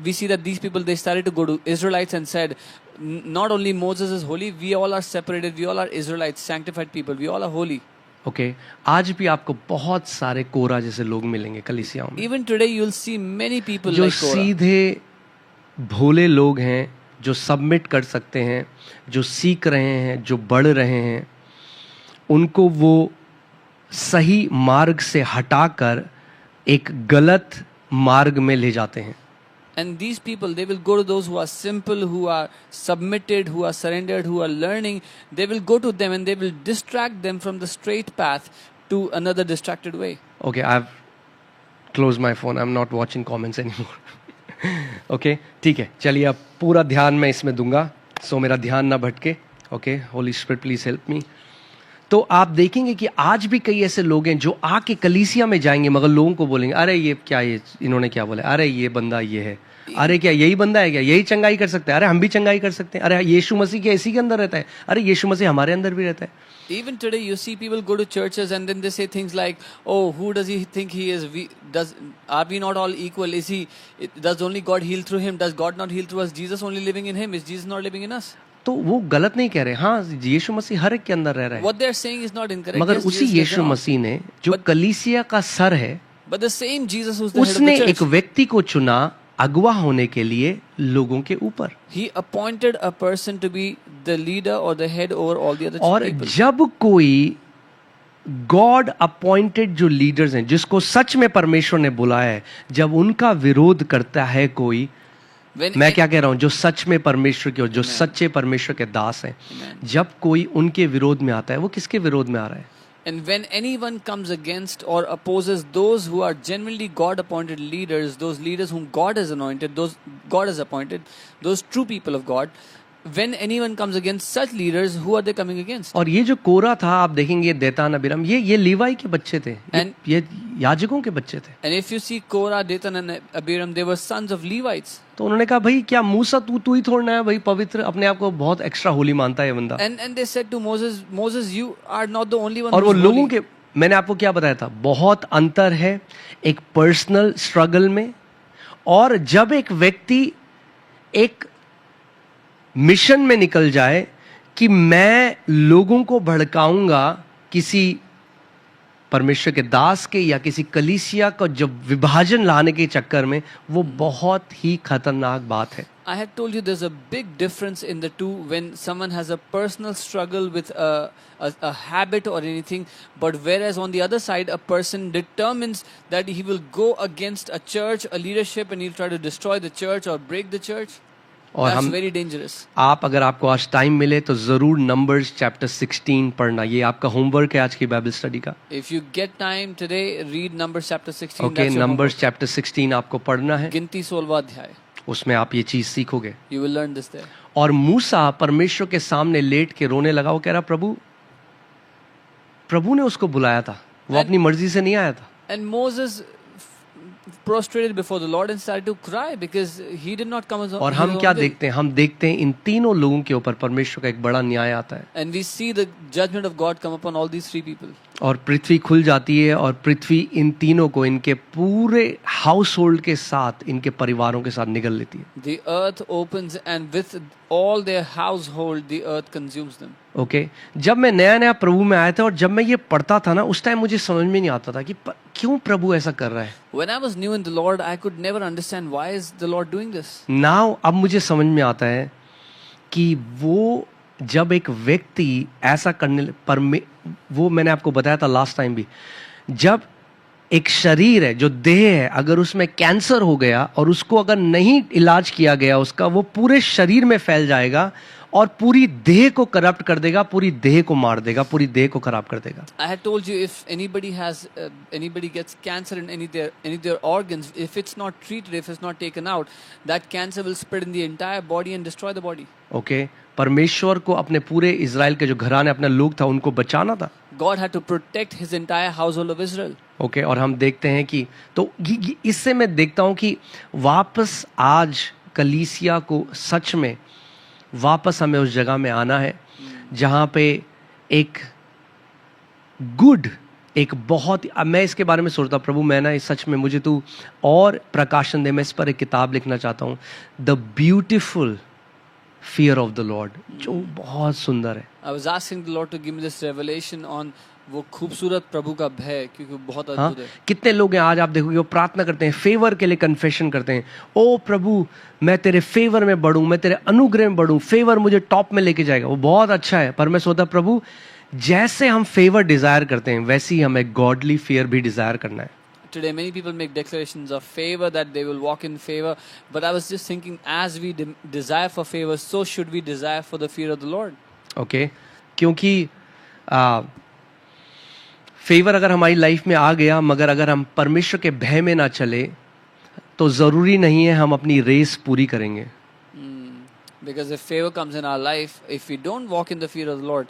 these people, they started to go to Israelites and said, not only Moses is holy, we all are separated, we all are Israelites, sanctified people, we all are holy. Okay, आज भी आपको बहुत सारे कोरह जैसे लोग मिलेंगे कलीसियाओं में. Even today you'll see many people जो like Korah. सीधे भोले लोग हैं, जो सबमिट कर सकते हैं, जो सीख रहे हैं, जो बढ़ रहे हैं, उनको वो सही मार्ग से हटाकर एक गलत मार्ग में ले जाते हैं. And these people, they will go to those who are simple, who are submitted, who are surrendered, who are learning. They will go to them and they will distract them from the straight path to another distracted way. Okay, I've closed my phone. I'm not watching comments anymore. Okay, ठीक है, चलिए अब पूरा ध्यान मैं इसमें दूंगा, सो मेरा ध्यान ना भटके. Okay, Holy Spirit, please help me. तो आप देखेंगे कि आज भी कई ऐसे लोग हैं जो आके कलीसिया में जाएंगे मगर लोगों को बोलेंगे अरे ये क्या, ये इन्होंने क्या बोला, अरे ये बंदा ये है, अरे क्या यही बंदा है क्या, यही चंगाई कर सकता है, अरे हम भी चंगाई कर सकते हैं, अरे यीशु मसीह क्या इसी के अंदर रहता है, अरे यीशु मसीह हमारे अंदर भी रहता है. Even today, you see people go to churches and then they say things like, "Oh, who does he think he is? Are we not all equal? Does only God heal through him? Does God not heal through us? Jesus only living in him? Is Jesus not living in us?" तो वो गलत नहीं कह रहे, हाँ यीशु मसीह हर एक के अंदर रह रहा है, What they are saying is not incorrect. मगर Yes, उसी Jesus lives Yeshu in all. मसीह ने जो कलीसिया का सर है, But the same Jesus who's the head of उसने the एक church, व्यक्ति को चुना अगुवा होने के लिए लोगों के ऊपर. he appointed a person to be the leader or the head over all the other और people. जब कोई गॉड अपॉइंटेड जो लीडर्स हैं, जिसको सच में परमेश्वर ने बुलाया है, जब उनका विरोध करता है कोई, When मैं क्या कह रहा हूं, जो सच में परमेश्वर के और जो सच्चे परमेश्वर के दास हैं, जब कोई उनके विरोध में आता है, वो किसके विरोध में आ रहा है? And when anyone comes against or opposes those who are genuinely God-appointed leaders, those leaders whom God has anointed, those God has appointed, those true people of God, when anyone comes against such leaders, who are they coming against? और ये जो कोरा था, आप देखेंगे देतान Abiram, ये लीवाई के बच्चे थे, ये याजकों के बच्चे थे. And if you see Korah, Dathan and Abiram, they were sons of Levites. तो उन्होंने कहा भाई क्या मूसा तू ही थोड़ना है भाई पवित्र, अपने आप को बहुत एक्स्ट्रा होली मानता है ये बंदा. And they said to Moses, you are not the only one और वो who's लोगों holy. के, मैंने आपको क्या बताया था, बहुत अंतर है एक पर्सनल स्ट्रगल में, और जब एक व्यक्ति एक मिशन में निकल जाए कि मैं लोगों को भड़काऊंगा किसी परमेश्वर के दास के या किसी कलीसिया का जब विभाजन लाने के चक्कर में, वो बहुत ही खतरनाक बात है. I had told you there's a big difference in the two when someone has a personal struggle with a habit or anything, but whereas on the other side, a person determines that he will go against a church, a leadership, and he'll try to destroy the church or break the church. और That's हम, very dangerous. आप अगर आपको आज time मिले तो जरूर numbers chapter 16 पढ़ना, ये आपका होमवर्क है आज की बाइबल स्टडी का. If you get time today, read Numbers chapter 16. Okay, That's your numbers homework. Chapter 16 आपको पढ़ना है, गिनती 16वां अध्याय. उसमें आप ये चीज सीखोगे. You will learn this there. और मूसा परमेश्वर के सामने लेट के रोने लगा, वो कह रहा प्रभु ने उसको बुलाया था, वो अपनी मर्जी से नहीं आया था. And Moses prostrated before the Lord and started to cry because he did not come as और हम क्या देखते हैं, हम देखते हैं इन तीनों लोगों के ऊपर परमेश्वर का एक बड़ा न्याय आता है. And we see the judgment of God come upon all these three people. और पृथ्वी खुल जाती है, और पृथ्वी इन तीनों को इनके पूरे हाउस होल्ड के साथ, इनके परिवारों के साथ निगल लेती है. The earth opens and with all their household the earth consumes them. Okay, जब मैं नया नया प्रभु में आया था और जब मैं ये पढ़ता था ना, उस टाइम मुझे समझ में नहीं आता था कि क्यों प्रभु ऐसा कर रहा है. When I was new in the Lord, I could never understand why is the Lord doing this. Now अब मुझे समझ में आता है कि वो जब एक व्यक्ति ऐसा करने पर, वो मैंने आपको बताया था लास्ट टाइम भी, जब एक शरीर है जो देह है, अगर उसमें कैंसर हो गया और उसको अगर नहीं इलाज किया गया उसका, वो पूरे शरीर में फैल जाएगा और पूरी देह को करप्ट कर देगा, पूरी देह को मार देगा, पूरी देह को खराब कर देगा. I had told you if anybody gets cancer in any of their organs, if it's not treated, if it's not taken out, that cancer will spread in the entire body and destroy the body. Okay, परमेश्वर को अपने पूरे Israel के जो घराने, अपना लोग था, उनको बचाना था. God had to protect his entire household of Israel. Okay, और हम देखते हैं कि तो इससे मैं देखता हूं कि वापस आज कलीसिया को सच में वापस हमें उस जगह में आना है जहां पे एक गुड, एक बहुत, मैं इसके बारे में सोचता हूं, प्रभु मैं ना सच में मुझे तू और प्रकाशन दे, मैं इस पर एक किताब लिखना चाहता हूं, the beautiful fear of the Lord, जो बहुत सुंदर है. I was asking the Lord to give me this revelation on वो खूबसूरत प्रभु का भय, क्योंकि बहुत हाँ, अद्भुत है. कितने लोग हैं आज आप देखोगे वो प्रार्थना करते हैं, फेवर के लिए कन्फेशन करते हैं, ओ प्रभु मैं तेरे फेवर में बढ़ूं, मैं तेरे अनुग्रह में बढ़ूं, फेवर मुझे टॉप में लेके जाएगा. वो बहुत अच्छा है, पर मैं सोचता प्रभु जैसे हम फेवर डिजायर करते हैं वैसे ही हमें गॉडली फियर भी डिजायर करना है. Today many people make declarations of favor that they will walk in favor, but I was just thinking as we desire for favor, so should we desire for the fear of the Lord. Okay, क्योंकि favour अगर हमारी life में आ गया, मगर अगर हम परमेश्वर के भय में ना चले तो जरूरी नहीं है हम अपनी रेस पूरी करेंगे. Because if favor comes in our life, if we don't walk in the fear of the Lord,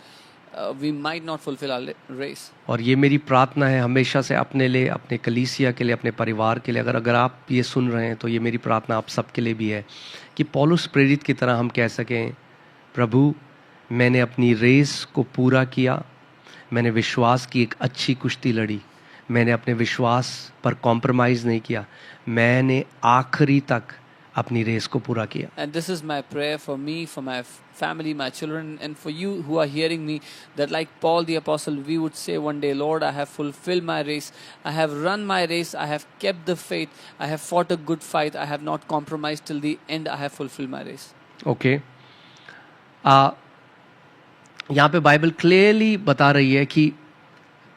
we might not fulfill our race. और ये मेरी प्रार्थना है हमेशा से अपने लिए, अपने कलीसिया के लिए, अपने परिवार के लिए, अगर आप ये सुन रहे हैं तो ये मेरी प्रार्थना आप सबके लिए भी है कि पौलुस प्रेरित की तरह हम कह सकें, प्रभु मैंने अपनी रेस को पूरा किया, मैंने विश्वास की एक अच्छी कुश्ती लड़ी, मैंने अपने विश्वास पर कॉम्प्रोमाइज़ नहीं किया, मैंने आखिरी तक अपनी रेस को पूरा किया. And this is my prayer for me, for my family, my children, and for you who are hearing me, that like Paul the apostle, we would say one day, Lord, I have fulfilled my race, I have run my race, I have kept the faith, I have fought a good fight, I have not compromised till the end, I have fulfilled my race. Okay. यहाँ पे Bible clearly बता रही है कि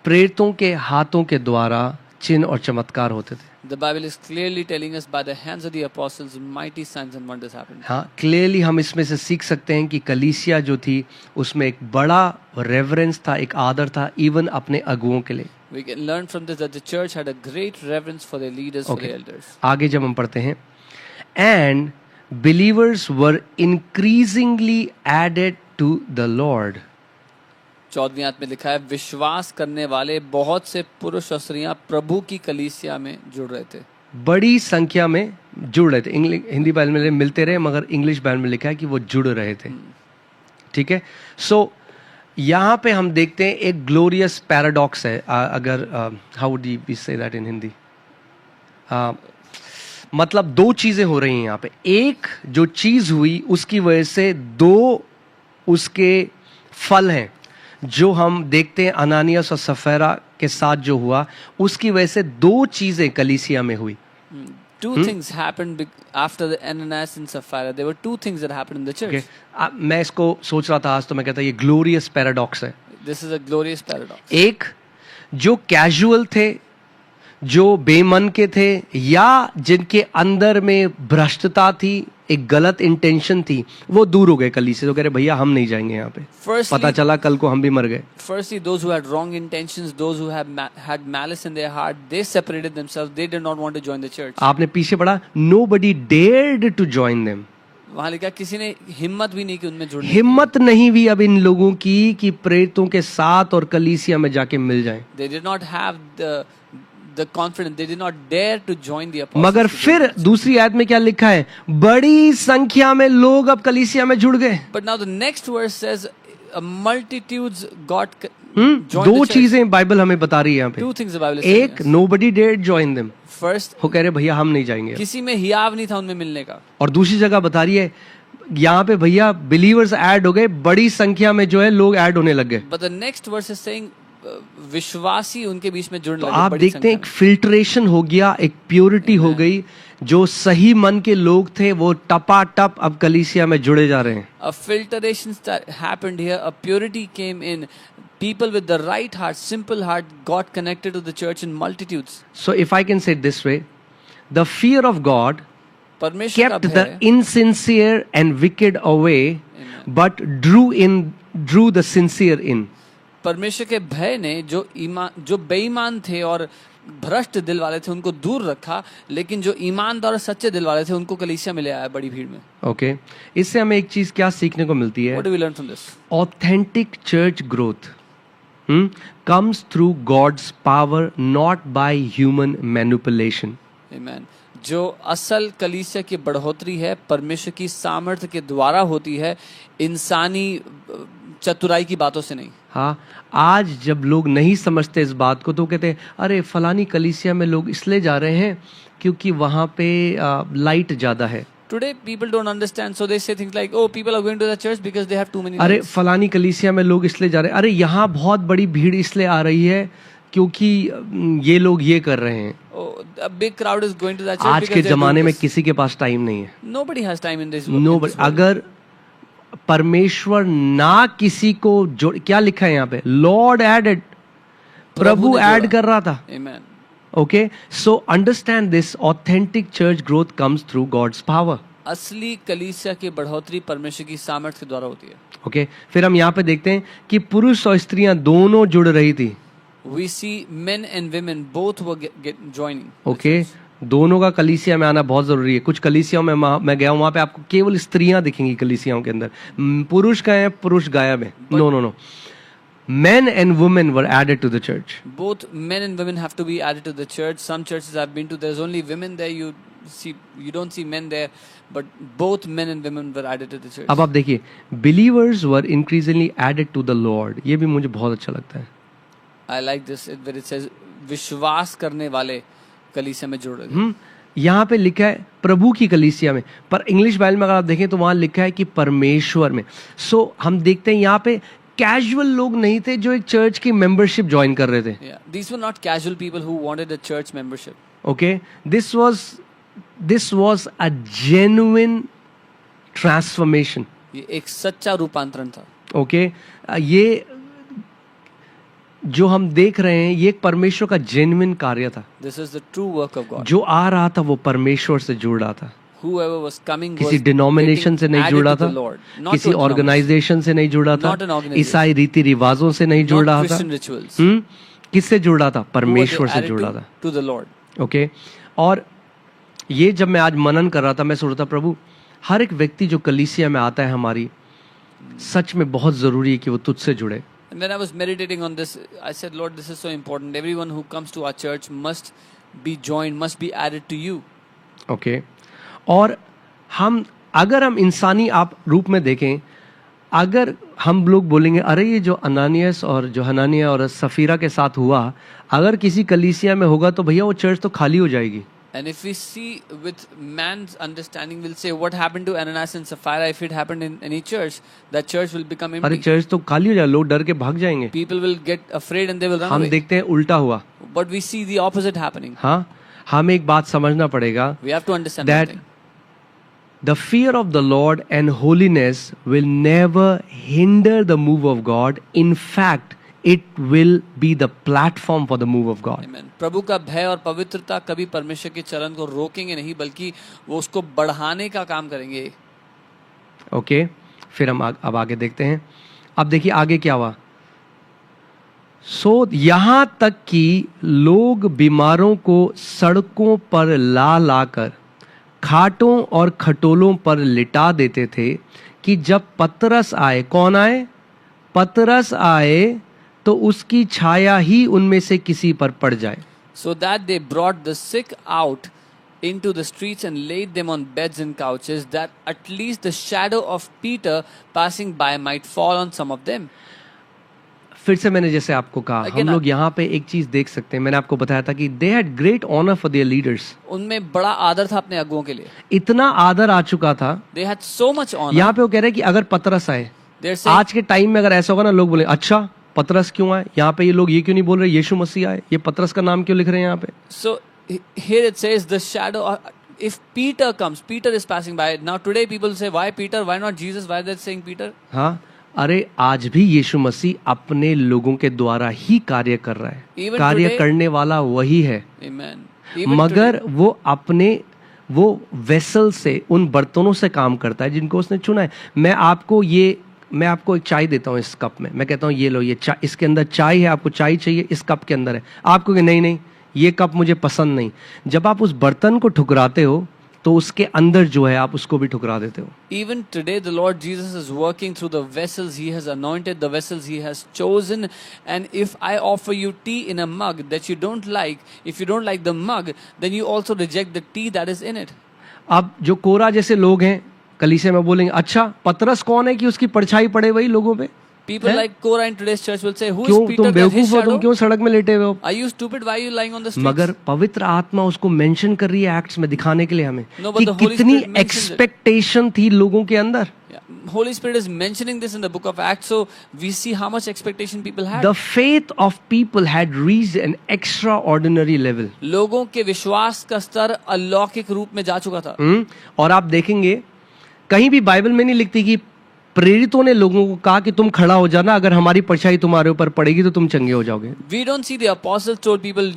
प्रेरितों के हाथों के द्वारा चिन्ह और चमत्कार होते थे. The Bible is clearly telling us by the hands of the apostles mighty signs and wonders happened. हाँ, क्लियरली हम इसमें से सीख सकते हैं कि कलीसिया जो थी उसमें एक बड़ा रेवरेंस था, एक आदर था इवन अपने अगुओं के लिए. We can learn from this that the church had a great reverence for their leaders, for their elders. आगे जब हम पढ़ते हैं, and believers were increasingly added to the Lord. 14वीं आयत में लिखा है, विश्वास करने वाले बहुत से पुरुष और स्त्रियां प्रभु की कलीसिया में जुड़ रहे थे. बड़ी संख्या में जुड़ रहे थे. हिंदी बाइबल में मिलते रहे मगर इंग्लिश बाइबल में लिखा है कि वो जुड़ रहे थे. ठीक है. सो यहाँ पे हम देखते हैं एक ग्लोरियस पैराडॉक्स है. अगर how would we say that in Hindi, मतलब दो चीजें हो रही हैं यहाँ पे. एक जो चीज हुई उसकी वजह से दो उसके फल हैं जो हम देखते हैं. अनानियास और सफेरा के साथ जो हुआ उसकी वजह से दो चीजें कलीसिया में हुई. Two things happened after the Ananias and Sapphira. There were two things that happened in the church. Okay. मैं इसको सोच रहा था आज तो मैं कहता ये ग्लोरियस पैराडॉक्स है. This is a glorious paradox. एक जो कैजुअल थे, जो बेमन के थे, या जिनके अंदर में भ्रष्टता थी, एक गलत इंटेंशन थी, वो दूर हो गए कलीसिया. तो कह रहे भैया हम नहीं जाएंगे यहाँ पे. पता चला कल को हम भी मर गए. Firstly, those who had wrong intentions, those who had malice in their heart, they separated themselves. They did not want to join the church. आपने पीछे पढ़ा, nobody dared to join them. वहाँ लिखा किसी ने हिम्मत भी नहीं की उनमें जुड़ने. हिम्मत नहीं हुई अब इन लोगों की कि प्रेरितों के साथ और कलीसिया में जाके मिल जाएं. They did not have the confidence, they did not dare to join the apostles. मगर फिर दूसरी आयत में क्या लिखा है, बड़ी संख्या में लोग अब कलीसिया में जुड़ गए. But now the next verse says multitudes got joined दो the church. चीजें बाइबल हमें बता रही है यहाँ पे. Two things the Bible is telling एक, us. nobody dared join them. First, वो कह रहे भैया हम नहीं जाएंगे. किसी में हियाव नहीं था उनमें मिलने का. और दूसरी जगह बता रही है यहाँ पे भैया बिलीवर्स ऐड हो गए, बड़ी संख्या में जो है लोग ऐड होने लग गए. But the next verse is saying विश्वासी उनके बीच में जुड़ने तो लगे. आप देखते हैं एक फिल्ट्रेशन हो गया, एक प्योरिटी हो गई. जो सही मन के लोग थे वो टपाटप अब कलीसिया में जुड़े जा रहे हैं. A filtration happened here. A purity came in. People with the right heart, simple heart, got connected to the church in multitudes. So if I can say it this way, the fear of God परमेश्वर का kept the भय, insincere and wicked away, but drew the sincere in. परमेश्वर के भय ने जो बेईमान थे और भ्रष्ट दिल वाले थे उनको दूर रखा, लेकिन जो ईमानदार और सच्चे दिल वाले थे उनको कलीसिया में ले आया बड़ी भीड़ में. ओके. इससे हमें एक चीज क्या सीखने को मिलती है? What do we learn from this? Authentic church growth comes through God's power, not by human manipulation. Amen. जो असल कलीसिया की बढ़ोतरी है परमेश्वर की सामर्थ्य के द्वारा होती है, इंसानी चतुराई की बातों से नहीं. हाँ, आज जब लोग नहीं समझते इस बात को तो कहते हैं अरे फलानी कलीसिया में लोग इसलिए जा रहे हैं क्योंकि वहाँ पे लाइट ज्यादा है. Today people don't understand, so they say things like, oh, people are going to the church because they have too many अरे lights. फलानी कलीसिया में लोग इसलिए जा रहे हैं, अरे यहाँ बहुत बड़ी भीड़ इसलिए आ रही है क्योंकि ये लोग ये कर रहे हैं. Oh, a big crowd is going to that church आज because के they're doing जमाने में this. किसी के पास टाइम नहीं है. Nobody has time in this. Nobody. अगर परमेश्वर ना किसी को जोड़, क्या लिखा है यहाँ पे, लॉर्ड एडेड, प्रभु ऐड कर रहा था. Amen. Okay. So understand this, authentic church growth comes through God's power. असली कलीसिया की बढ़ोतरी परमेश्वर की सामर्थ्य के द्वारा होती है. ओके. फिर हम यहाँ पे देखते हैं कि पुरुष और स्त्रियां दोनों जुड़ रही थी. We see men and women both were joining. Okay. दोनों का कलीसिया में आना बहुत जरूरी है. कुछ कलीसियाओं में मैं गया हूँ, वहां पे आपको केवल स्त्रियां दिखेंगी कलीसियाओं के अंदर, पुरुष गए हैं, पुरुष गायब है. No no no. men and women were added to the church. Both men and women have to be added to the church. Some churches I've been to, there's only women there. You don't see men there, but both men and women were added to the church. अब आप देखिए, believers were increasingly added to the Lord. ये भी मुझे बहुत अच्छा लगता है. I like this where it says विश्वास करने वाले कलीसिया में जुड़ गए. यहाँ पे लिखा है प्रभु की कलीसिया में, पर इंग्लिश बाइबल में अगर आप देखें तो वहां लिखा है कि परमेश्वर में. सो हम देखते हैं यहाँ पे कैजुअल लोग नहीं थे जो एक चर्च की मेंबरशिप ज्वाइन कर रहे थे. These were not casual people who wanted a church membership. Okay, this was a genuine transformation. ये एक सच्चा रूपांतरण था. Okay, ये जो हम देख रहे हैं ये एक परमेश्वर का जेन्युइन कार्य था. This is the true work of God. जो आ रहा था वो परमेश्वर से जुड़ रहा था. Whoever was coming किसी was डिनोमिनेशन से नहीं getting जुड़ा added to था, the Lord. Not किसी to a denomination. ऑर्गेनाइजेशन से नहीं जुड़ा था, Not an organization. ईसाई रीति रिवाजों से नहीं जुड़ Not रहा था. Christian rituals. किससे जुड़ रहा था? Who were परमेश्वर they से added जुड़ रहा था. to the Lord. ओके, और ये जब मैं आज मनन कर रहा था मैं सोच रहा था प्रभु हर एक व्यक्ति जो कलीसिया में आता है हमारी, सच में बहुत जरूरी है कि वो तुझसे जुड़े. And when I was meditating on this, I said, Lord, this is so important. Everyone who comes to our church must be joined, must be added to you. Okay, और अगर हम इंसानी आप रूप में देखें, अगर हम लोग बोलेंगे अरे ये जो अनानियस और जो हनानिया और सफीरा के साथ हुआ अगर किसी कलीसिया में होगा तो भैया वो चर्च तो खाली हो जाएगी. And if we see with man's understanding, we'll say what happened to Ananias and Sapphira. If it happened in any church, that church will become अरे empty. चर्च तो खाली हो जाए, लोग डर के भाग जाएंगे. People will get afraid and they will run हम away. देखते हैं उल्टा हुआ. But we see the opposite happening. हाँ, हमें एक बात समझना पड़ेगा We have to understand that one thing. the fear of the Lord and holiness will never hinder the move of God. In fact, it will be the platform for the move of God. Amen. प्रभु का भय और पवित्रता कभी परमेश्वर के चलन को रोकेंगे नहीं, बल्कि वो उसको बढ़ाने का काम करेंगे. ओके, फिर हम अब आगे देखते हैं. अब देखिए आगे क्या हुआ. यहां तक कि लोग बीमारों को सड़कों पर ला लाकर खाटों और खटोलों पर लिटा देते थे कि जब पतरस आए, कौन आए? पतरस आए तो उसकी छाया ही उनमें से किसी पर पड़ जाए. So that they brought the sick out into the streets and laid them on beds and couches, that at least the shadow of Peter passing by might fall on some of them. फिर से मैंने जैसे आपको कहा, हम लोग यहाँ पे एक चीज देख सकते हैं. मैंने आपको बताया था कि they had great honor for their leaders. उनमें बड़ा आदर था अपने अगुओं के लिए. इतना आदर आ चुका था. They had so much honor. यहाँ पे वो कह रहे हैं कि अगर पतरस आए, They're saying, आज के टाइम में अगर ऐसा होगा ना, लोग बोले अच्छा पतरस क्यों आए. यहाँ पे ये लोग ये क्यों नहीं बोल रहे यीशु मसीह आए, ये पतरस का नाम क्यों लिख रहे हैं यहाँ पे. So here it says the shadow. If Peter comes, Peter is passing by. Now today people say, why Peter? Why not Jesus? Why are they saying Peter? हाँ, अरे आज भी यीशु मसीह अपने लोगों के द्वारा ही कार्य कर रहा है. Even कार्य today- करने वाला वही है. Amen. Even मगर today, वो वेसल से, उन बर्तनों से काम करता है जिनको उसने चुना है. मैं आपको एक चाय देता हूँ इस कप में. मैं कहता हूँ ये लो, ये चाय, इसके अंदर चाय है, आपको चाय चाहिए, इस कप के अंदर है. आपको नहीं ये कप मुझे पसंद नहीं. जब आप उस बर्तन को ठुकराते हो तो उसके अंदर जो है आप उसको भी ठुकरा देते हो. even today the Lord Jesus is working through the vessels He has anointed, the vessels He has chosen. And if I offer you tea in a mug that you don't like, if you don't like the mug, then you also reject the tea that is in it. अब जो कोरा जैसे लोग हैं कलीसिया में बोलेंगे अच्छा पतरस कौन है कि उसकी परछाई पड़े वही लोगों पे. People like Korah in today's church will say, who is क्यों Peter? तुम That his बेवकूफ हो, तुम shadow? क्यों सड़क में लेटे हुए हो. Are you stupid? Why are you lying on the streets? मगर पवित्र आत्मा उसको मेंशन कर रही है एक्ट्स में दिखाने के लिए हमें No, but कि the Holy कितनी Spirit mentions it. एक्सपेक्टेशन थी लोगों के अंदर. Yeah. Holy Spirit is mentioning this in the book of Acts, so we see how much expectation people had. The faith of people had reached an extraordinary level. लोगों के विश्वास का स्तर अलौकिक रूप में जा चुका था. और आप देखेंगे कहीं भी बाइबल में नहीं लिखती कि प्रेरितों ने लोगों को कहा कि तुम खड़ा हो जाना, अगर हमारी परछाई तुम्हारे ऊपर पड़ेगी तो तुम चंगे हो जाओगे. We don't see the apostles told people,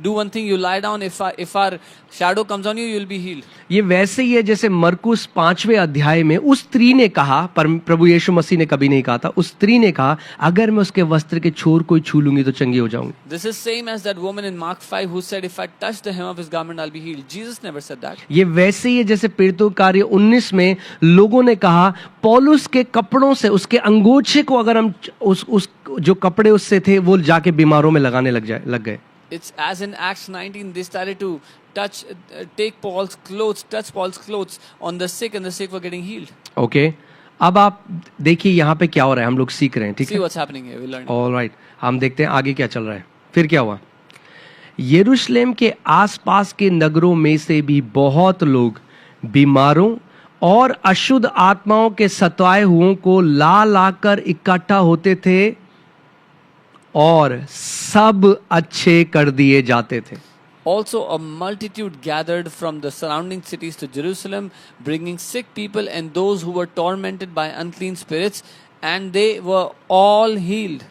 do one thing, you lie down. If our shadow comes on you, you'll be healed. ये वैसे ही है जैसे मरकुस 5वें अध्याय में उस स्त्री ने कहा, पर प्रभु यीशु मसीह ने कभी नहीं कहा था, उस स्त्री ने कहा अगर मैं उसके वस्त्र के छोर कोई छू लूंगी तो चंगी हो जाऊंगी. This is same as that woman in Mark 5 who said, if I touch the hem of his garment, I'll be healed. Jesus never said that. ये वैसे ही है जैसे प्रेरितों के कार्य 19 में लोगों ने कहा पौलुस के कपड़ों से, उसके अंगोछे को अगर हम उस जो कपड़े उससे थे वो जाके बीमारों में लगाने लग गए. It's as in Acts 19, they started to take Paul's clothes, touch Paul's clothes on the sick, and the sick were getting healed. Okay. अब आप देखिए यहाँ पे क्या हो रहा है, हम लोग सीख रहे हैं, ठीक है? See what's happening here, we'll learn. All right. हम देखते हैं आगे क्या चल रहा है. फिर क्या हुआ? यरूशलेम के आसपास के नगरों में से भी बहुत लोग बीमारों और अशुद्ध आत्माओं के सताए हुओं को ला कर इकट्ठा होते थे और सब अच्छे कर दिए जाते थे. Also, a multitude gathered from the surrounding cities to Jerusalem, bringing sick people and those who were tormented by unclean spirits, and they were all healed.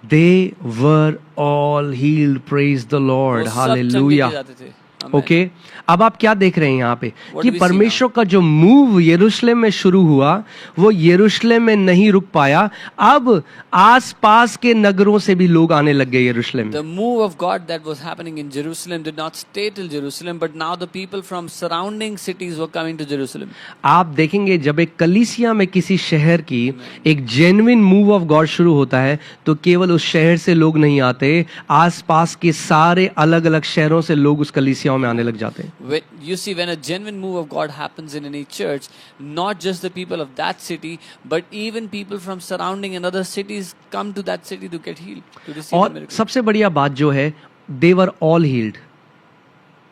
They were all healed. Praise the Lord. वो सब चंगे Hallelujah. किए जाते थे. Amen. Okay अब आप क्या देख रहे हैं यहाँ पे What कि do we see परमेश्वर का जो मूव यरूशलेम में शुरू हुआ वो यरूशलेम में नहीं रुक पाया. अब आसपास के नगरों से भी लोग आने लग गए यरूशलेम में. The move of God that was happening in Jerusalem did not stay till Jerusalem, but now the people from surrounding cities were coming to Jerusalem. आप देखेंगे जब एक कलीसिया में किसी शहर की एक जेन्युइन मूव ऑफ गॉड शुरू होता है तो केवल उस शहर से लोग नहीं आते, आसपास के सारे अलग अलग शहरों से लोग उस कलीसियाओं में आने लग जाते हैं. You see, when a genuine move of God happens in any church, not just the people of that city, but even people from surrounding and other cities come to that city to get healed, to receive the और miracle. सबसे बढ़िया बात जो है they were all healed.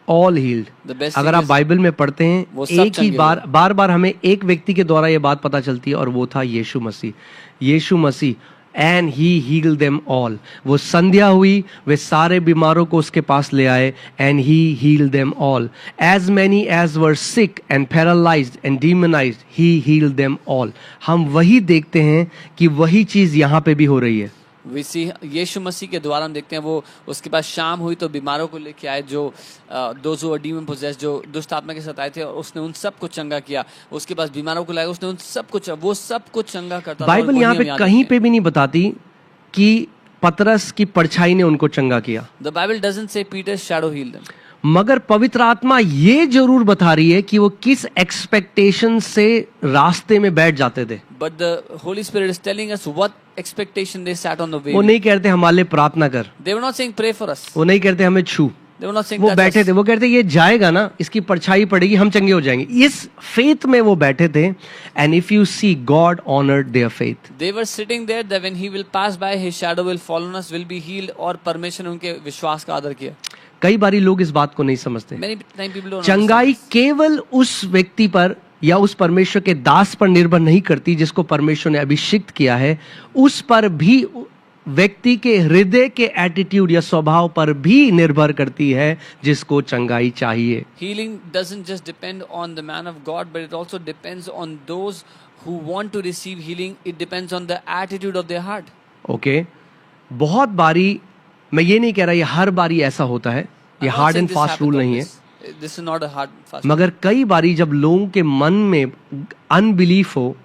All healed. The best अगर thing आप is, Bible में पढ़ते हैं वो सब एक ही चंगे बार बार हमें एक व्यक्ति के द्वारा ये बात पता चलती है और वो था Yeshu Masih. And he heal them all. वो संध्या हुई, वे सारे बीमारों को उसके पास ले आए and he heal them all. As many as were sick and paralysed and demonised he heal them all. हम वही देखते हैं कि वही चीज यहाँ पे भी हो रही है. we see यीशु मसीह के द्वारा हम देखते हैं वो उसके पास शाम हुई तो बीमारों को लेके आए, जो those who were demon possessed, जो दुष्ट आत्मा के सताए थे, और उसने उन सबको चंगा किया. उसके पास बीमारों को लाया, उसने उन सबको वो सबको चंगा करता था. बाइबल यहाँ पे कहीं पे भी नहीं बताती कि पतरस की परछाई ने उनको चंगा किया. The Bible doesn't say Peter's shadow healed them. मगर पवित्र आत्मा ये जरूर बता रही है कि वो किस एक्सपेक्टेशन से रास्ते में बैठ जाते थे. But the Holy Spirit is telling us what expectation they sat on the way. वो नहीं कहते हमारे लिए प्रार्थना कर, They were not saying pray for us. वो नहीं कहते हमें छू, They were not saying वो touch बैठे us. थे. वो कहते ये जाएगा ना, इसकी परछाई पड़ेगी, हम चंगे हो जाएंगे. इस फेथ में वो बैठे थे. And if you see God honored their faith. They were sitting there that when he will pass by, his shadow will fall on us, will be healed. और परमेश्वर ने उनके विश्वास का आदर किया. कई बारी लोग इस बात को नहीं समझते. Many time people don't चंगाई understand. केवल उस व्यक्ति पर या उस परमेश्वर के दास पर निर्भर नहीं करती जिसको परमेश्वर ने अभिषिक्त किया है, उस पर भी व्यक्ति के हृदय के एटीट्यूड या स्वभाव पर भी निर्भर करती है जिसको चंगाई चाहिए. Healing doesn't just depend on the man of God, but it also depends on those who want to receive healing. It depends on the attitude of their heart. Okay बहुत बारी, मैं ये नहीं कह रहा ये हर बारी ऐसा होता है, ये I'm not hard saying and this fast happens rule नहीं है. always. This is not a hard fast. मगर कई बारी जब लोगों के मन में अनबिलीफ हो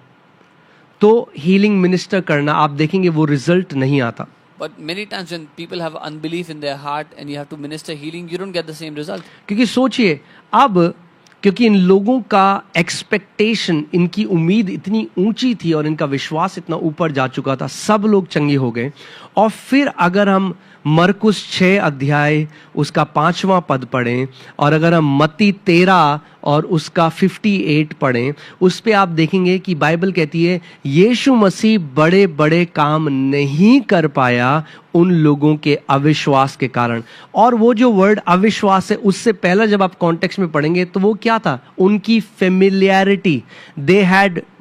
तो हीलिंग मिनिस्टर करना, आप देखेंगे वो रिजल्ट नहीं आता. But many times when people have unbelief in their heart and you have to minister healing, you don't get the same result. क्योंकि सोचिए अब, क्योंकि इन लोगों का एक्सपेक्टेशन, इनकी उम्मीद इतनी ऊंची थी और इनका विश्वास इतना ऊपर जा चुका था, सब लोग चंगे हो गए. और फिर अगर हम मरकुस 6 अध्याय उसका 5वां पद पढ़ें और अगर हम मत्ती 13 और उसका 58 पढ़ें, उस पे आप देखेंगे कि बाइबल कहती है यीशु मसीह बड़े बड़े काम नहीं कर पाया उन लोगों के अविश्वास के कारण. और वो जो वर्ड अविश्वास है, उससे पहला जब आप कॉन्टेक्स्ट में पढ़ेंगे तो वो क्या था, उनकी familiarity. They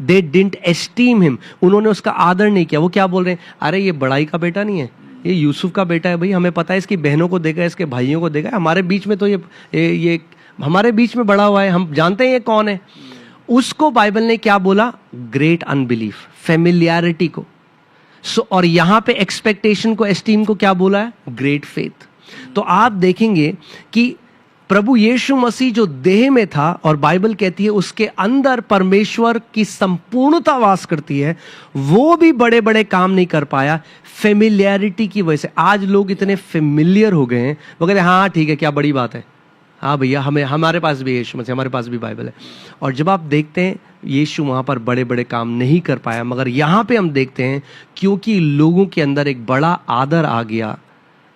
didn't esteem him. उन्होंने उसका आदर नहीं किया. वो क्या बोल रहे हैं, अरे ये बड़ाई का बेटा नहीं है, ये यूसुफ का बेटा है भाई, हमें पता है इसकी बहनों को देखा है, इसके भाइयों को देखा है, हमारे बीच में तो ये हमारे बीच में बड़ा हुआ है, हम जानते हैं ये कौन है. उसको बाइबल ने क्या बोला, ग्रेट अनबिलीफ, फेमिलियरिटी को. और यहां पे एक्सपेक्टेशन को, एस्टीम को क्या बोला है, ग्रेट फेथ. तो आप देखेंगे कि प्रभु यीशु मसीह जो देह में था, और बाइबल कहती है उसके अंदर परमेश्वर की संपूर्णता वास करती है, वो भी बड़े बड़े काम नहीं कर पाया फेमिलियरिटी की वजह से। आज लोग इतने फेमिलियर हो गए हैं, वो कहते हैं हाँ ठीक है, क्या बड़ी बात है, हाँ भैया हमारे पास भी यीशु मसीह, हमारे पास भी बाइबल है। और जब आप देखते हैं यीशु वहाँ पर बड़े बड़े काम नहीं कर पाया, मगर यहाँ पे हम देखते हैं क्योंकि लोगों के अंदर एक बड़ा आदर आ गया,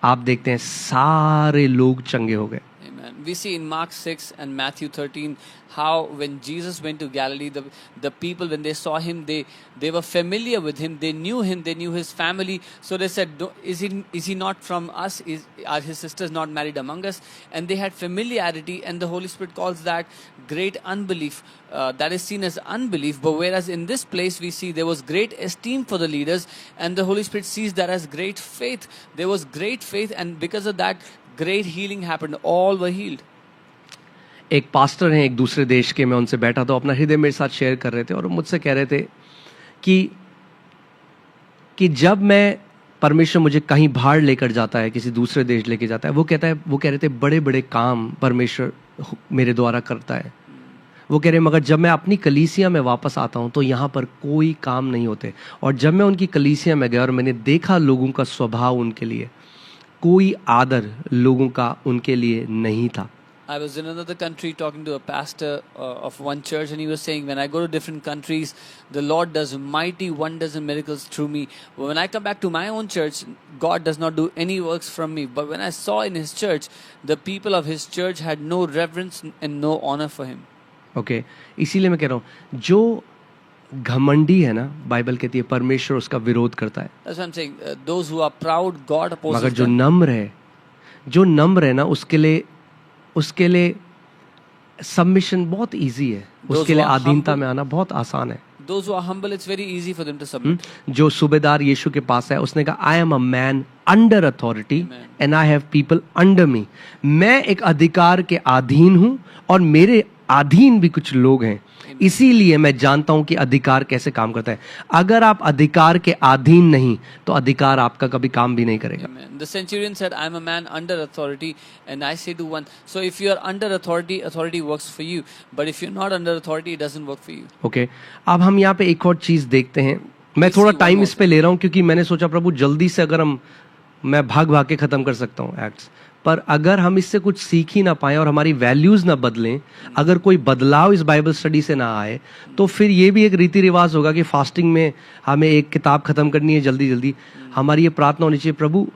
आप देखते हैं सारे लोग चंगे हो गए। Amen. We see in Mark 6 and Matthew 13 how when Jesus went to Galilee, the people, when they saw him, they were familiar with him, they knew him, they knew his family, so they said, is he not from us, are his sisters not married among us? And they had familiarity, and the Holy Spirit calls that great unbelief, that is seen as unbelief. But whereas in this place we see there was great esteem for the leaders, and the Holy Spirit sees that as great faith. There was great faith, and because of that great healing happened, all were healed. एक pastor हैं एक दूसरे देश के, मैं उनसे बैठा तो अपना हृदय मेरे साथ शेयर कर रहे थे, और मुझसे कह रहे थे कि जब मैं, परमेश्वर मुझे कहीं बाहर लेकर जाता है, किसी दूसरे देश लेके जाता है, वो कह रहे थे बड़े बड़े काम परमेश्वर मेरे द्वारा करता है। वो कह रहे मगर जब मैं अपनी कलीसिया में वापस आता हूँ तो यहाँ पर कोई काम नहीं होते। और जब मैं उनकी कलीसिया में गया और मैंने देखा लोगों का स्वभाव, उनके लिए कोई आदर लोगों का उनके लिए नहीं था। I was in another country talking to a pastor of one church, and he was saying, when I go to different countries, the Lord does mighty wonders and miracles through me. But when I come back to my own church, God does not do any works from me. But when I saw in his church, the people of his church had no reverence and no honor for him. Okay, इसीलिए मैं कह रहा हूँ जो घमंडी है ना, Bible कहती है परमेश्वर उसका विरोध करता है। That's what I'm saying. Those who are proud, God opposes मगर them. जो नम्र है ना, उसके लिए सबमिशन बहुत इजी है, उसके लिए अधीनता में आना बहुत आसान है। Those who are humble, it's very easy for them to submit. जो सूबेदार यीशु के पास है, उसने कहा I am a man under authority and I have people under मी। मैं एक अधिकार के अधीन हूँ और मेरे अधीन भी कुछ लोग हैं, इसीलिए मैं जानता हूं कि अधिकार कैसे काम करता है। अगर आप अधिकार के अधीन नहीं तो अधिकार आपका कभी काम भी नहीं करेगा। The centurion said, I am a man under authority, and I say to one, so if you are under authority, authority works for you, but if you're not under authority, it doesn't work for you. Okay, अब हम यहाँ पे एक और चीज देखते हैं। मैं थोड़ा टाइम इस पे ले रहा हूँ क्योंकि मैंने सोचा प्रभु जल्दी से अगर मैं भाग के खत्म कर सकता हूँ एक्ट्स, पर अगर हम इससे कुछ सीख ही ना पाए और हमारी वैल्यूज ना बदलें, अगर कोई बदलाव इस बाइबल स्टडी से ना आए, तो फिर ये भी एक रीति रिवाज होगा कि फास्टिंग में हमें एक किताब खत्म करनी है जल्दी जल्दी। हमारी ये प्रार्थना होनी चाहिए, प्रभु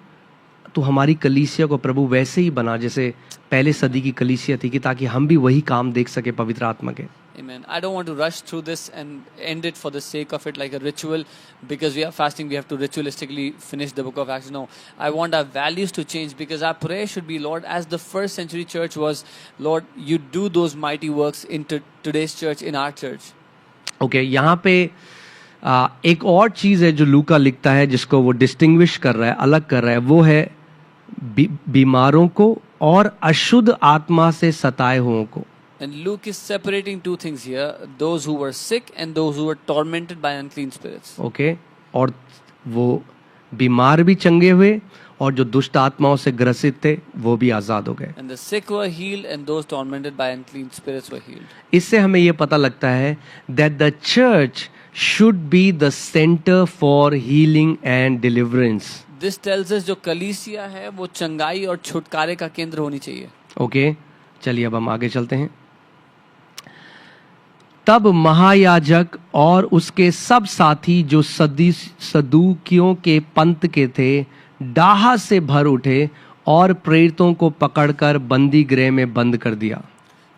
तो हमारी कलीसिया को प्रभु वैसे ही बना जैसे पहले सदी की कलीसिया थी, कि ताकि हम भी वही काम देख सके पवित्र आत्मा के। Amen. I don't want to rush through this and end it for the sake of it like a ritual, because we are fasting, we have to ritualistically finish the book of Acts. No, I want our values to change, because our prayer should be, Lord, as the first century church was, Lord, you do those mighty works in today's church, in our church. Okay, यहाँ पे एक और चीज है जो लूका लिखता है, जिसको वो डिस्टिंग्विश कर रहा है, अलग कर रहा है, वो है बीमारों को और अशुद्ध आत्मा से सताए हुओं को। And Luke is separating two things here, those who were sick and those who were tormented by unclean spirits. Okay, और वो बीमार भी चंगे हुए और जो दुष्ट आत्माओं से ग्रसित थे वो भी आजाद हो गए। And the sick were healed and those tormented by unclean spirits were healed. इससे हमें ये पता लगता है that the church should be the center for healing and deliverance. This tells us जो कलीसिया है वो चंगाई और छुटकारे का केंद्र होनी चाहिए। Okay, चलिए अब हम आगे चलते हैं। तब महायाजक और उसके सब साथी जो सदूकियों के पंथ के थे डाह से भर उठे और प्रेरितों को पकड़कर बंदी गृह में बंद कर दिया।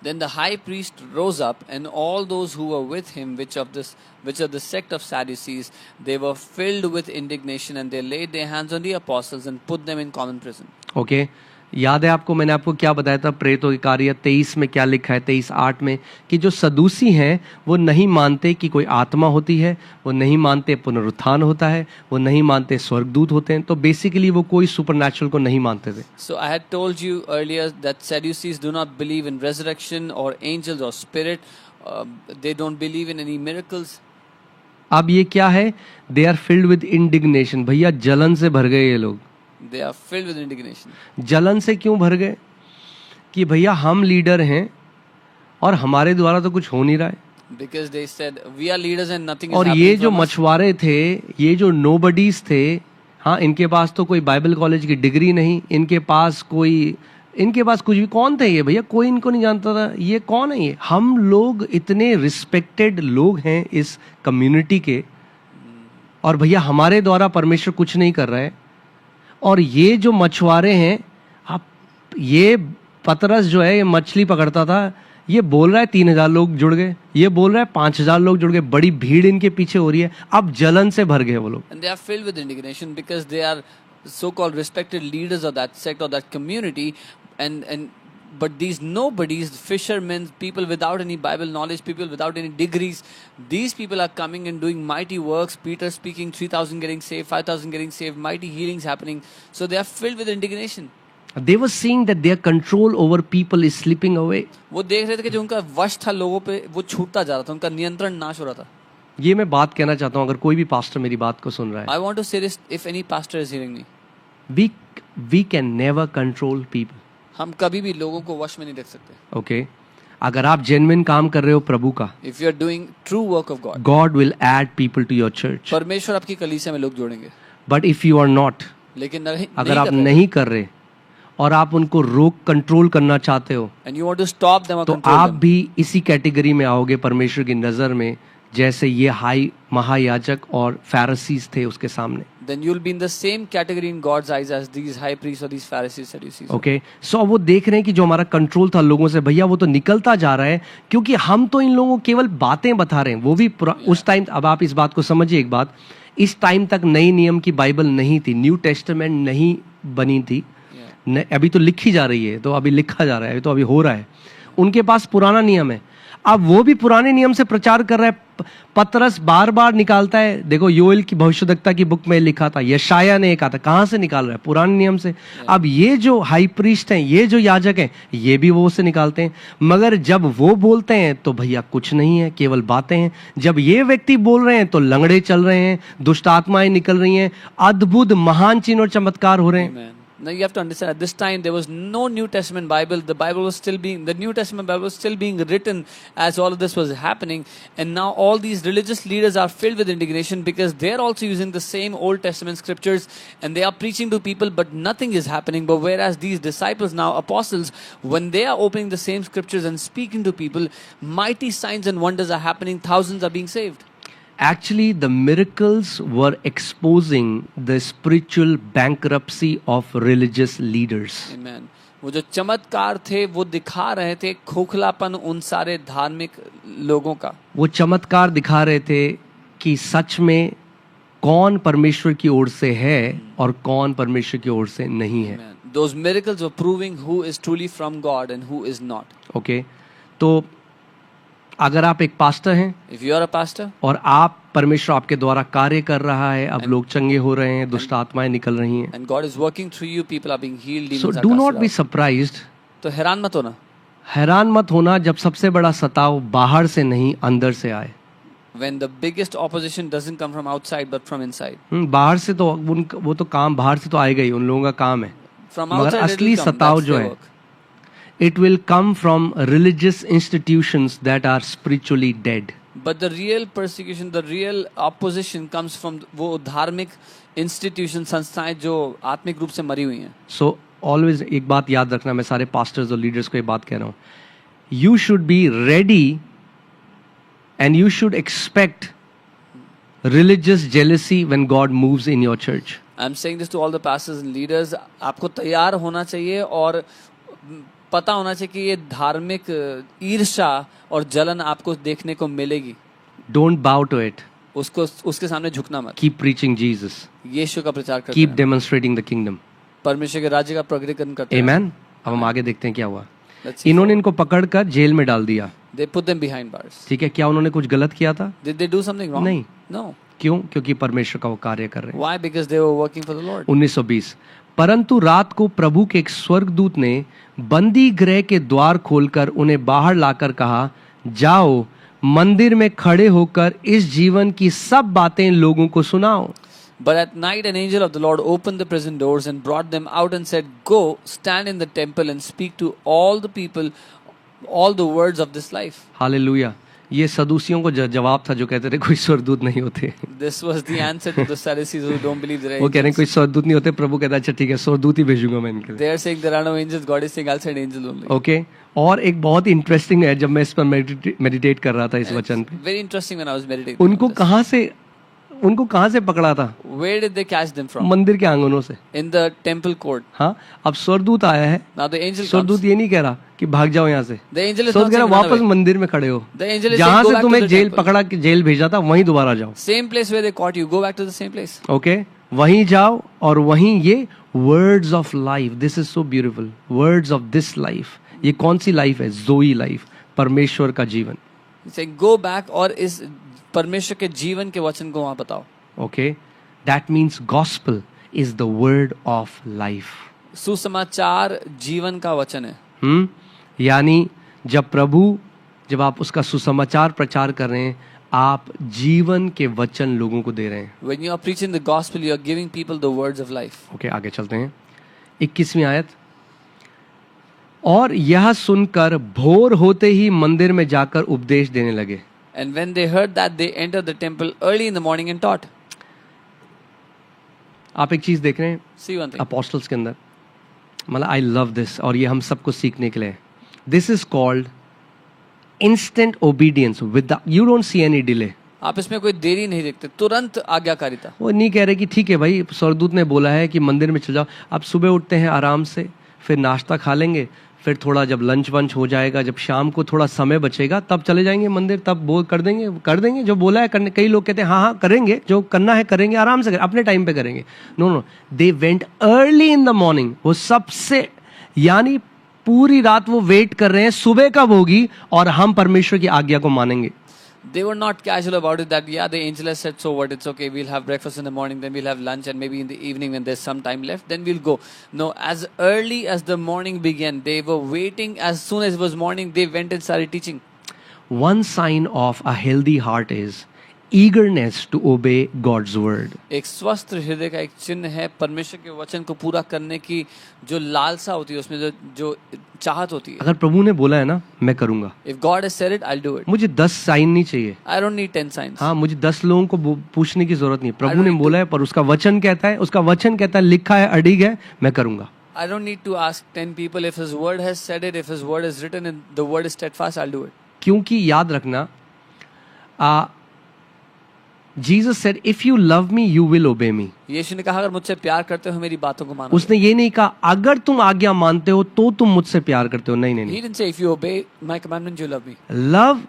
Then the high priest rose up, and all those who were with him, which of the sect of Sadducees, they were filled with indignation, and they laid their hands on the apostles and put them in common prison. Okay, याद है आपको, मैंने आपको क्या बताया था प्रेरितों के कार्य 23 में क्या लिखा है, 23:8 में, कि जो सदूसी हैं वो नहीं मानते कि कोई आत्मा होती है, वो नहीं मानते पुनरुत्थान होता है, वो नहीं मानते स्वर्गदूत होते हैं। तो बेसिकली वो कोई सुपरनैचुरल को नहीं मानते थे। So I had told you earlier that Sadducees do not believe in resurrection or angels or spirit. They don't believe in any miracles. अब ये क्या है? They are filled with indignation. भैया जलन से भर गए ये लोग। They are filled with indignation. जलन से क्यों भर गए कि भैया हम लीडर हैं और हमारे द्वारा तो कुछ हो नहीं रहा है। Because they said we are leaders and nothing is और happening ये जो from us. मछुआरे थे, ये जो नोबडीज थे, हाँ, इनके पास तो कोई बाइबल कॉलेज की डिग्री नहीं, इनके पास कुछ भी, कौन थे ये भैया, कोई इनको नहीं जानता था, ये कौन है ये। हम लोग इतने रिस्पेक्टेड लोग हैं इस कम्युनिटी के, और भैया हमारे द्वारा परमेश्वर कुछ नहीं कर रहा है। और ये जो मछुआरे हैं, आप, ये पतरस जो है, ये मछली पकड़ता था, ये बोल रहा है 3000 लोग जुड़ गए, ये बोल रहा है 5000 लोग जुड़ गए, बड़ी भीड़ इनके पीछे हो रही है। अब जलन से भर गए वो लोग। And they are filled with indignation because they are so-called respected leaders of that sect or that community, but these nobodies, fishermen, people without any Bible knowledge, people without any degrees, these people are coming and doing mighty works. Peter speaking, 3,000 getting saved, 5,000 getting saved, mighty healings happening. So they are filled with indignation. They were seeing that their control over people is slipping away. वो देख रहे थे कि जो उनका वश था लोगों पे, वो छूटता जा रहा था, उनका नियंत्रण नाश हो रहा था। ये मैं बात कहना चाहता हूँ, अगर कोई भी पास्टर मेरी बात को सुन रहा है, I want to say this if any pastor is hearing me. we can never control people. हम कभी भी लोगों को वश में नहीं रख सकते। Okay? अगर आप जेन्युइन काम कर रहे हो प्रभु का, If you are doing true work of God, God will add people to your church. परमेश्वर आपकी कलीसिया में लोग जोड़ेंगे। But if you are not, लेकिन नहीं अगर आप कर रहे, नहीं कर रहे और आप उनको रोक कंट्रोल करना चाहते हो, and you want to stop them or तो control आप them, भी इसी कैटेगरी में आओगे परमेश्वर की नजर में, जैसे ये हाई महायाजक और फैरिसीज थे उसके सामने। then you'll be in the same category in God's eyes as these high priests or these Pharisees, Sadducees. Okay, so वो देख रहे हैं कि जो हमारा कंट्रोल था लोगों से, भैया वो तो निकलता जा रहा है, क्योंकि हम तो इन लोगों को केवल बातें बता रहे हैं। वो भी उस टाइम, अब आप इस बात को समझिए एक बात, इस टाइम तक नई नियम की बाइबल नहीं थी, न्यू टेस्टामेंट नहीं बनी थी, अभी तो लिखी जा रही है, तो अभी लिखा जा रहा है, तो अभी हो रहा है। उनके पास पुराना नियम है, अब वो भी पुराने नियम से प्रचार कर रहा है। पतरस बार बार निकालता है, देखो योएल की भविष्यद्वक्ता की बुक में लिखा था, यशाया ने एक आता, कहाँ से निकाल रहा है? पुराने नियम से। अब ये जो हाई प्रीस्ट हैं, ये जो याजक हैं, ये भी वो से निकालते हैं, मगर जब वो बोलते हैं तो भैया कुछ नहीं है, केवल बातें हैं। जब ये व्यक्ति बोल रहे हैं तो लंगड़े चल रहे हैं, दुष्ट आत्माएं निकल रही हैं, अद्भुत महान चिन्ह और चमत्कार हो रहे हैं। Amen. Now you have to understand, at this time there was no New Testament Bible. The Bible was still being, the New Testament Bible was still being written as all of this was happening. And now all these religious leaders are filled with indignation because they're also using the same Old Testament scriptures and they are preaching to people, but nothing is happening. But whereas these disciples now, apostles, when they are opening the same scriptures and speaking to people, mighty signs and wonders are happening. Thousands are being saved. Actually, the miracles were exposing the spiritual bankruptcy of religious leaders. Amen. वो जो चमत्कार थे वो दिखा रहे थे खोखलापन उन सारे धार्मिक लोगों का। वो चमत्कार दिखा रहे थे कि सच में कौन परमेश्वर की ओर से है और कौन परमेश्वर की ओर से नहीं है। Amen. Those miracles were proving who is truly from God and who is not. Okay? तो अगर आप एक पास्टर हैं, If you are a pastor, और आप, परमेश्वर आपके द्वारा कार्य कर रहा है, अब लोग चंगे हो रहे हैं, दुष्ट आत्माएं निकल रही हैं, and God is working through you, people are being healed, so demons are do cast not be out. Surprised, तो हैरान मत होना हैरान मत होना जब सबसे बड़ा सताव बाहर से नहीं अंदर से आए। when the biggest opposition doesn't come from outside but from inside. बाहर से तो वो तो काम बाहर से तो आएगा ही, उन लोगों का काम है, From मगर outside it असली will come, सताव that's जो their है, work. it will come from religious institutions that are spiritually dead. But the real persecution, the real opposition comes from वो धार्मिक institutions, संस्थाएं जो आत्मिक रूप से मरी हुई हैं. So always एक बात याद रखना, मैं सारे pastors और leaders को ये बात कह रहा हूँ, you should be ready and you should expect religious jealousy when God moves in your church. I'm saying this to all the pastors and leaders. आपको तैयार होना चाहिए और पता होना चाहिए कि ये धार्मिक ईर्ष्या और जलन आपको देखने को मिलेगी. Don't bow to it. उसको उसके सामने झुकना मत. Keep preaching Jesus. यीशु का प्रचार करते Keep हैं. demonstrating the kingdom. परमेश्वर के राज्य का प्रकटीकरण करते हैं. Amen. अब हम आगे देखते हैं क्या हुआ। Let's see. इन्होंने इनको पकड़कर जेल में डाल दिया। They put them behind bars. ठीक है, क्या उन्होंने कुछ गलत किया था? Did they do something wrong? नहीं। No. क्यों? क्योंकि परमेश्वर का वो कार्य कर रहे हैं। Why? Because they were working for the Lord. 1920, परंतु रात को प्रभु के एक स्वर्गदूत ने बंदी गृह के द्वार खोलकर उन्हें बाहर लाकर कहा, जाओ मंदिर में खड़े होकर इस जीवन की सब बातें लोगों को सुनाओ। But at night an angel of the Lord opened the prison doors and brought them out and said, "Go, stand in the temple and speak to all the people all the words of this life." Hallelujah. ये सदूसियों को जवाब था जो कहते थे कोई स्वर्गदूत नहीं होते। This was the answer to the Sadducees who don't believe there are वो कह रहे हैं angels. कोई स्वर्गदूत नहीं होते। प्रभु कहता है अच्छा ठीक है, स्वर्गदूत ही भेजूंगा मैं इनके लिए। They are saying there are no angels. God is saying, "I'll send angels only." Okay. और एक बहुत ही इंटरेस्टिंग है, जब मैं इस पर मेडिटेट कर रहा था इस वचन पे, Very interesting when I was meditating. उनको on this. कहाँ से पकड़ा था? Where did they catch them from? मंदिर के आंगनों से। In the temple court. हाँ, अब स्वर्गदूत आया है। Now the angel स्वर्गदूत comes. ये नहीं कह रहा कि भाग जाओ यहाँ से। The angel is स्वर्गदूत not कह रहा saying run वापस away. मंदिर में खड़े हो, The angel is जहाँ saying, "Go से back to तुम्हें the जेल temple." पकड़ा के जेल भेजा था वहीं दोबारा जाओ। Same place where they caught you. Go back to the same place. Okay, वहीं जाओ और वहीं ये words of life, this is so beautiful, words of this life. ये कौन सी लाइफ है? ज़ोई लाइफ, परमेश्वर का जीवन। He's saying, "Go back और इस परमेश्वर के जीवन के वचन को वहां बताओ." Okay, that means gospel is the word of life. सुसमाचार जीवन का वचन है। यानी जब आप उसका सुसमाचार प्रचार कर रहे हैं, आप जीवन के वचन लोगों को दे रहे हैं। When you are preaching the gospel, you are giving people the words of life. Okay, आगे चलते हैं। 21वीं आयत। और यह सुनकर भोर होते ही मंदिर में जाकर उपदेश देने लगे। And when they heard that, they entered the temple early in the morning and taught. आप एक चीज देख रहे हैं See one thing. अपोस्टल्स के अंदर, मतलब आई लव दिस, और ये हम सबको सीखने के लिए। This is called instant obedience with you don't see any delay. आप इसमें कोई देरी नहीं देखते, तुरंत आज्ञाकारिता। वो नहीं कह रहे कि ठीक है भाई, स्वर्गदूत ने बोला है कि मंदिर में चल जाओ। आप सुबह उठते हैं आराम से, फिर नाश्ता खा लेंगे, फिर थोड़ा जब लंच वंच हो जाएगा, जब शाम को थोड़ा समय बचेगा, तब चले जाएंगे मंदिर, तब वो कर देंगे जो बोला है करने। कई लोग कहते हैं हाँ करेंगे, जो करना है करेंगे, आराम से अपने टाइम पे करेंगे। No, they went early in the morning. वो सबसे, यानी पूरी रात वो वेट कर रहे हैं सुबह कब होगी और हम परमेश्वर की आज्ञा को मानेंगे। They were not casual about it that, yeah, the angel has said, so what, it's okay, we'll have breakfast in the morning, then we'll have lunch, and maybe in the evening when there's some time left, then we'll go. No, as early as the morning began, they were waiting. As soon as it was morning, they went and started teaching. One sign of a healthy heart is eagerness to obey God's word. एक स्वस्थ हृदय का एक चिन्ह है परमेश्वर के वचन को पूरा करने की जो लालसा होती है, उसमें जो चाहत होती है। अगर प्रभु ने बोला है ना, मैं करूंगा। If God has said it, I'll do it. मुझे 10 साइन नहीं चाहिए। I don't need 10 signs. हाँ, मुझे 10 लोगों को पूछने की जरूरत नहीं। प्रभु don't ने need बोला है, पर उसका वचन कहता है, लिखा है, अड़िग है, मैं करूंगा। I don't need to ask 10 people. If His word has said it, if His word is written, and the word is steadfast, I'll do it. क्योंकि याद रखना, Jesus said, if you love me, you will obey me. यीशु ने कहा, अगर मुझसे प्यार करते हो मेरी बातों को मानो। उसने ये नहीं कहा अगर तुम आज्ञा मानते हो तो तुम मुझसे प्यार करते हो। नहीं। He didn't say if you obey my commandments you love me. Love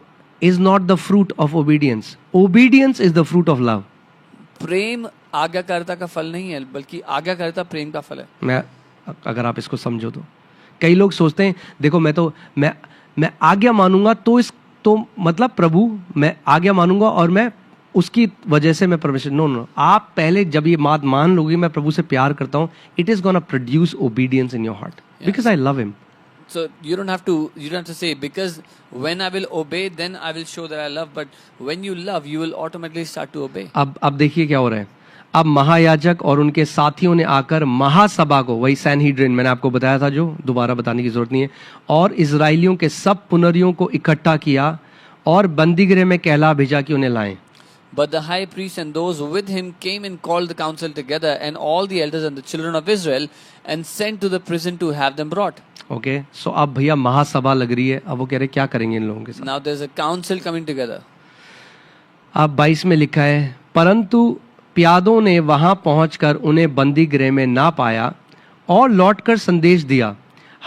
is not the fruit of obedience. Obedience is the fruit of love. प्रेम आज्ञाकारिता का फल नहीं है, बल्कि आज्ञाकारिता प्रेम का फल है। मैं अगर आप इसको समझो तो, कई लोग सोचते हैं देखो मैं आज्ञा मानूंगा तो मतलब प्रभु, मैं आज्ञा मानूंगा और मैं उसकी वजह से मैं परमेश्वर। नो, आप पहले जब ये बात मान लोगे मैं प्रभु से प्यार करता हूँ, it is gonna produce obedience in your heart because I love him. So you don't have to say because when I will obey then I will show that I love, but when you love you will automatically start to obey. अब देखिए क्या हो रहा है। अब महायाजक और उनके साथियों ने आकर महासभा को, वही सैनहेड्रिन मैंने आपको बताया था, जो दोबारा बताने की जरूरत नहीं है, और इजराइलियों के सब पुनरियों को इकट्ठा किया और बंदीगृह में कहला भेजा कि उन्हें लाएं। But the high priest and those with him came and called the council together and all the elders and the children of Israel and sent to the prison to have them brought. Okay, so अब भैया महासभा लग रही है। अब वो कह रहे क्या करेंगे इन लोगों के साथ। Now there's a council coming together. अब 22 में लिखा है, परंतु प्यादों ने वहां पहुंचकर उन्हें बंदी गृह में ना पाया और लौटकर संदेश दिया,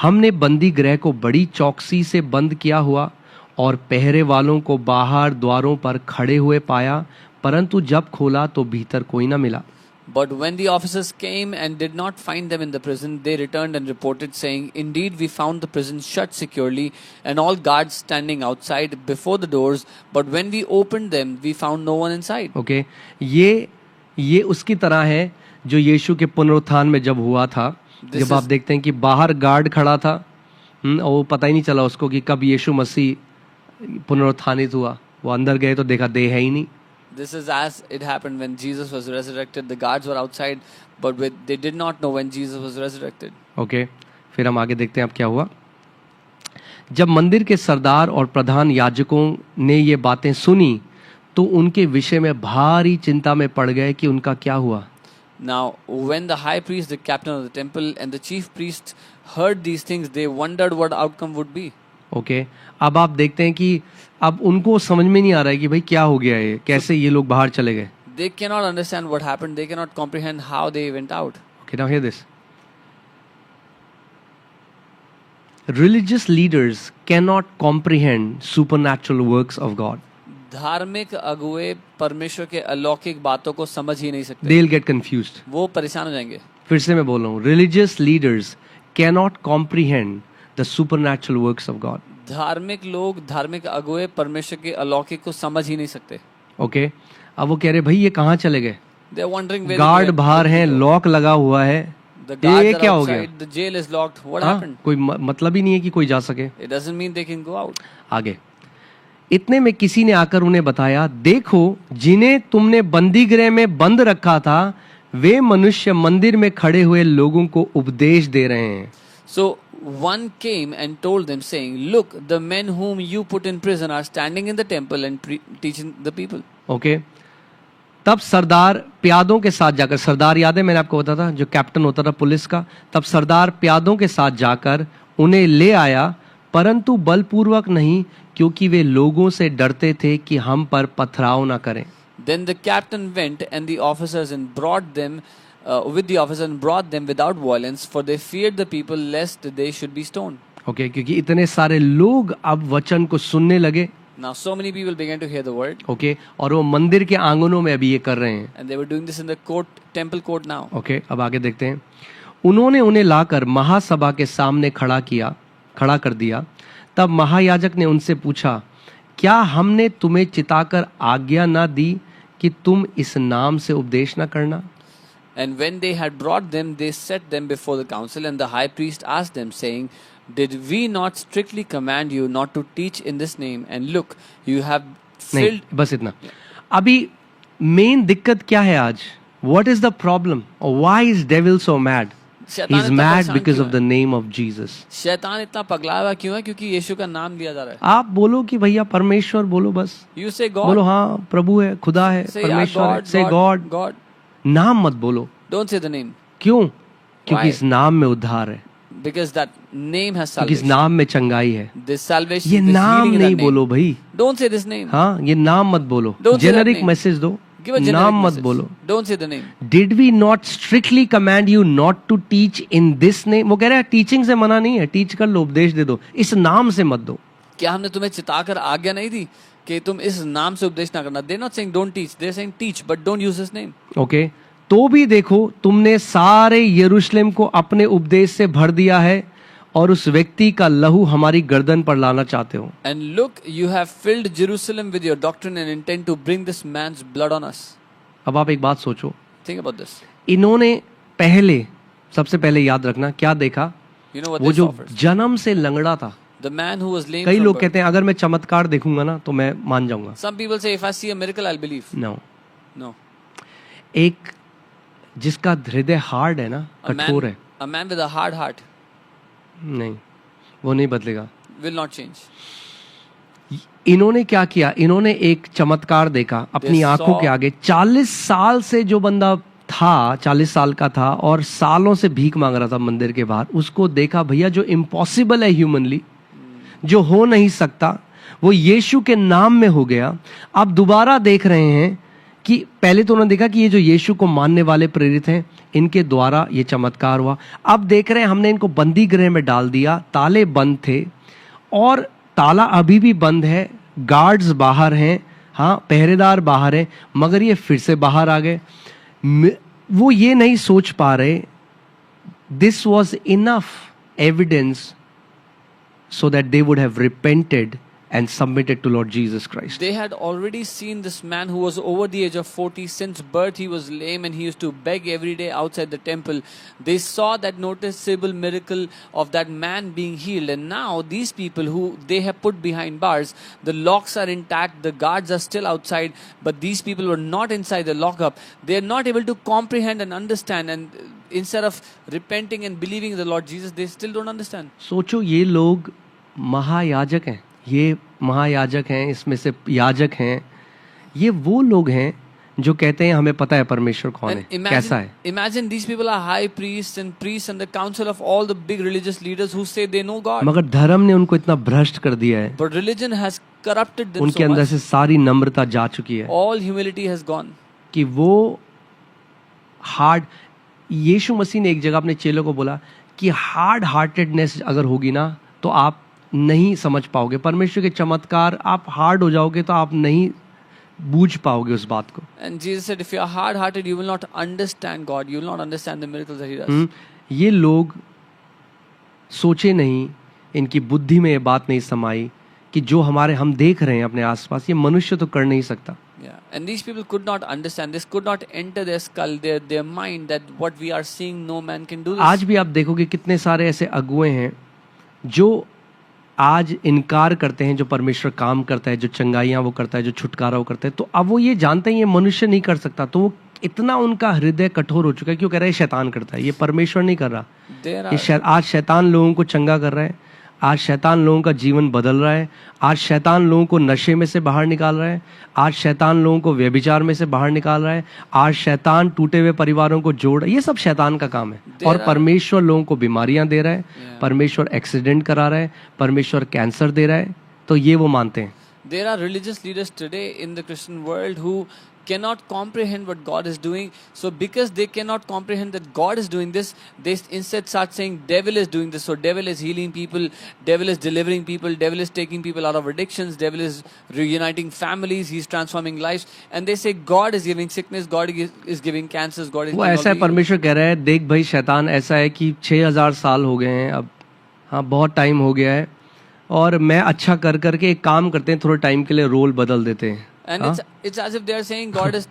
हमने बंदी गृह को बड़ी चौकसी से बंद किया हुआ और पहरे वालों को बाहर द्वारों पर खड़े हुए पाया, परंतु जब खोला तो भीतर कोई ना मिला। But when the officers came and did not find them in the prison, they returned and reported, saying, Indeed, we found the prison shut securely and all guards standing outside before the doors. But when we opened them, we found no one inside. Okay, ये उसकी तरह है जो यीशु के पुनरुत्थान में जब हुआ था, जब आप देखते हैं कि बाहर गार्ड खड़ा था और वो पता ही नहीं चला उसको कि कब यीशु मसीह पुनरुत्थानित हुआ। वो अंदर गए तो देखा देह है ही नहीं। This is as it happened when Jesus was resurrected. The guards were outside, but they did not know when Jesus was resurrected. Okay, फिर हम आगे देखते हैं अब क्या हुआ. जब मंदिर के सरदार और प्रधान याजकों ने ये बातें सुनी तो उनके विषय में भारी चिंता में पड़ गए कि उनका क्या हुआ. Now, when the high priest, the captain of the temple, and the chief priest heard these things, they wondered what outcome would be. Okay, अब आप देखते हैं कि अब उनको समझ में नहीं आ रहा है कि भाई क्या हो गया है, कैसे ये लोग बाहर चले गए. They cannot understand what happened. They cannot comprehend how they went out. Okay, now hear this. Religious leaders cannot comprehend supernatural works of God. धार्मिक अगुए परमेश्वर के अलौकिक बातों को समझ ही नहीं सकते. They'll get confused. वो परेशान हो जाएंगे. फिर से मैं बोल रहा हूँ, religious leaders cannot comprehend the supernatural works of God. धार्मिक लोग, धार्मिक अगुए परमेश्वर के अलौकिक को समझ ही नहीं सकते. ओके, अब वो कह रहे भाई ये कहाँ चले गए. They are wondering where guard बाहर हैं, लॉक लगा हुआ है, the guards ये are क्या हो गया. outside, the jail is locked. What हाँ, happened? कोई मतलब ही नहीं है कि कोई जा सके. It doesn't mean they can go out. आगे, इतने में किसी ने आकर उन्हें बताया, देखो जिन्हें तुमने बंदी गृह में बंद रखा था वे मनुष्य मंदिर में खड़े हुए लोगों को उपदेश दे रहे हैं. So one came and told them, saying, "Look, the men whom you put in prison are standing in the temple and teaching the people." Okay, तब सरदार प्यादों के साथ जाकर, सरदार याद है मैंने आपको बताया था जो कैप्टन होता था पुलिस का, तब सरदार प्यादों के साथ जाकर उन्हें ले आया, परंतु बलपूर्वक नहीं, क्योंकि वे लोगों से डरते थे कि हम पर पथराव ना करें. Then the captain went and the officers and brought them with the officers and brought them without violence, for they feared the people lest they should be stoned. Okay, क्योंकि इतने सारे लोग अब वचन को सुनने लगे. Now so many people began to hear the word. Okay, और वो मंदिर के आंगनों में अभी ये कर रहे हैं. And they were doing this in the court, temple court now. Okay, अब आगे देखते हैं. उन्होंने उन्हें लाकर महासभा के सामने खड़ा कर दिया. तब महायाजक ने उनसे पूछा, क्या हमने तुम्हें चिताकर आज्ञा ना दी कि तुम इस नाम से उपदेश ना करना. And when they had brought them, they set them before the council, and the high priest asked them, saying, "Did we not strictly command you not to teach in this name? And look, you have नहीं, filled." बस इतना. अभी main दिक्कत क्या है आज? What is the problem? Or why is devil so mad? शैतान He's इतना mad परेशान because क्यों of है? the name of Jesus. शैतान इतना पगला हुआ क्यों है? क्योंकि यीशु का नाम लिया जा रहा है. आप बोलो कि भैया परमेश्वर बोलो बस. You say God. बोलो हाँ प्रभु है, खुदा है, Say yeah, परमेश्वर है. God, Say God, God. God. नाम मत बोलो. Don't say the name. क्यों? क्योंकि Why? इस नाम में उद्धार है, Because that name has क्योंकि इस salvation. नाम में चंगाई है. This salvation, ये this नाम healing in नहीं that name. बोलो भाई. Don't say this name. हाँ, ये नाम मत बोलो. Don't say that generic name. Message दो, Give a generic नाम मत message. बोलो. Don't say the name. Did we not strictly command you not to teach in this name? वो कह रहा है टीचिंग से मना नहीं है, टीच कर लो, उपदेश दे दो, इस नाम से मत दो. क्या हमने तुम्हें चिताकर आज्ञा नहीं दी कि तुम इस नाम से उपदेश ना करना? They're not saying don't teach. They're saying teach, but don't use this name. Okay, तो भी देखो तुमने सारे यरूशलेम को अपने उपदेश से भर दिया है और उस व्यक्ति का लहू हमारी गर्दन पर लाना चाहते हो. And look, you have filled Jerusalem with your doctrine and intend to bring this man's blood on us. अब आप एक बात सोचो, Think about this. इन्होंने सबसे पहले याद रखना क्या देखा. You know what वो this जो offers? जन्म से लंगड़ा था. The man who was lame कई from लोग birth. कहते हैं अगर मैं चमत्कार देखूंगा ना तो मैं मान जाऊंगा. Some people say if I see a miracle, I'll believe. No, No. एक जिसका हृदय हार्ड है ना, A कठोर है, man, a man with a hard heart नहीं, वो नहीं बदलेगा. will not change. इन्होंने क्या किया, इन्होंने एक चमत्कार देखा अपनी They आंखों saw- के आगे. 40 साल से जो बंदा था, 40 साल का था और सालों से भीख मांग रहा था मंदिर के बाहर, उसको देखा भैया जो इम्पॉसिबल है ह्यूमनली, जो हो नहीं सकता, वो यीशु के नाम में हो गया. अब दोबारा देख रहे हैं कि पहले तो उन्होंने देखा कि ये जो यीशु को मानने वाले प्रेरित हैं, इनके द्वारा ये चमत्कार हुआ. अब देख रहे हैं हमने इनको बंदी गृह में डाल दिया, ताले बंद थे और ताला अभी भी बंद है, गार्ड्स बाहर हैं, हाँ पहरेदार बाहर हैं, मगर ये फिर से बाहर आ गए. वो ये नहीं सोच पा रहे, this was enough evidence so that they would have repented and submitted to Lord Jesus Christ. They had already seen this man who was over the age of 40. Since birth he was lame and he used to beg every day outside the temple. They saw that noticeable miracle of that man being healed, and now these people who they have put behind bars, the locks are intact, the guards are still outside, but these people were not inside the lockup. They are not able to comprehend and understand, and instead of repenting and believing in the Lord Jesus, they still don't understand. सोचो ये लोग महायाजक हैं, ये महायाजक हैं, इसमें से याजक हैं, ये वो लोग हैं जो कहते हैं हमें पता है परमेश्वर कौन है, कैसा है. Imagine these people are high priests and the council of all the big religious leaders who say they know God. मगर धर्म ने उनको इतना भ्रष्ट कर दिया है, But religion has corrupted them उनके so अंदर much. से सारी नम्रता जा चुकी है All humility has gone. कि वो हार्ड, यीशु मसीह ने एक जगह अपने चेलों को बोला कि हार्ड हार्टेडनेस अगर होगी ना तो आप नहीं समझ पाओगे परमेश्वर के चमत्कार. आप हार्ड हो जाओगे तो आप नहीं बूझ पाओगे उस बात को. And Jesus said, if you are hard-hearted, you will not understand God. You will not understand the miracles that He does. ये लोग सोचे नहीं, इनकी बुद्धि में ये बात नहीं समाई कि जो हम देख रहे हैं अपने आसपास, ये मनुष्य तो कर नहीं सकता. Yeah, and these people could not understand. This could not enter their skull, their mind, that what we are seeing, no man can do this. आज भी आप देखोगे कितने सारे ऐसे अगुए हैं जो आज इनकार करते हैं जो परमेश्वर काम करता है, जो चंगाइयाँ वो करता है, जो छुटकारा वो करता है. तो अब वो ये जानते हैं ये मनुष्य नहीं कर सकता, तो वो इतना उनका हृदय कठोर हो चुका है. क्यों कह रहा है शैतान करता है, ये परमेश्वर नहीं कर रहा. आज शैतान लोगों को चंगा कर रहा है, आज शैतान लोगों का जीवन बदल रहा है, आज शैतान लोगों को नशे में से बाहर निकाल रहा है, आज शैतान लोगों को व्यभिचार में से बाहर निकाल रहा है, आज शैतान टूटे हुए परिवारों को जोड़, ये सब शैतान का काम है. और परमेश्वर लोगों को बीमारियां दे रहा है, परमेश्वर एक्सीडेंट करा रहा है, परमेश्वर कैंसर दे रहा है, तो ये वो मानते हैं. There are religious leaders today in the Christian world who cannot comprehend what God is doing. So because they cannot comprehend that God is doing this, they instead start saying devil is doing this. So devil is healing people, devil is delivering people, devil is taking people out of addictions, devil is reuniting families, he's transforming lives. And they say God is giving sickness, God is giving cancers, God is वो ऐसा है. परमेश्वर कह रहा है देख भाई शैतान ऐसा है कि 6000 साल हो गए हैं अब, हाँ बहुत टाइम हो गया है, और मैं अच्छा कर करके एक काम करते हैं, थोड़े टाइम के लिए रोल बदल देते हैं. And it's as if they are saying God is,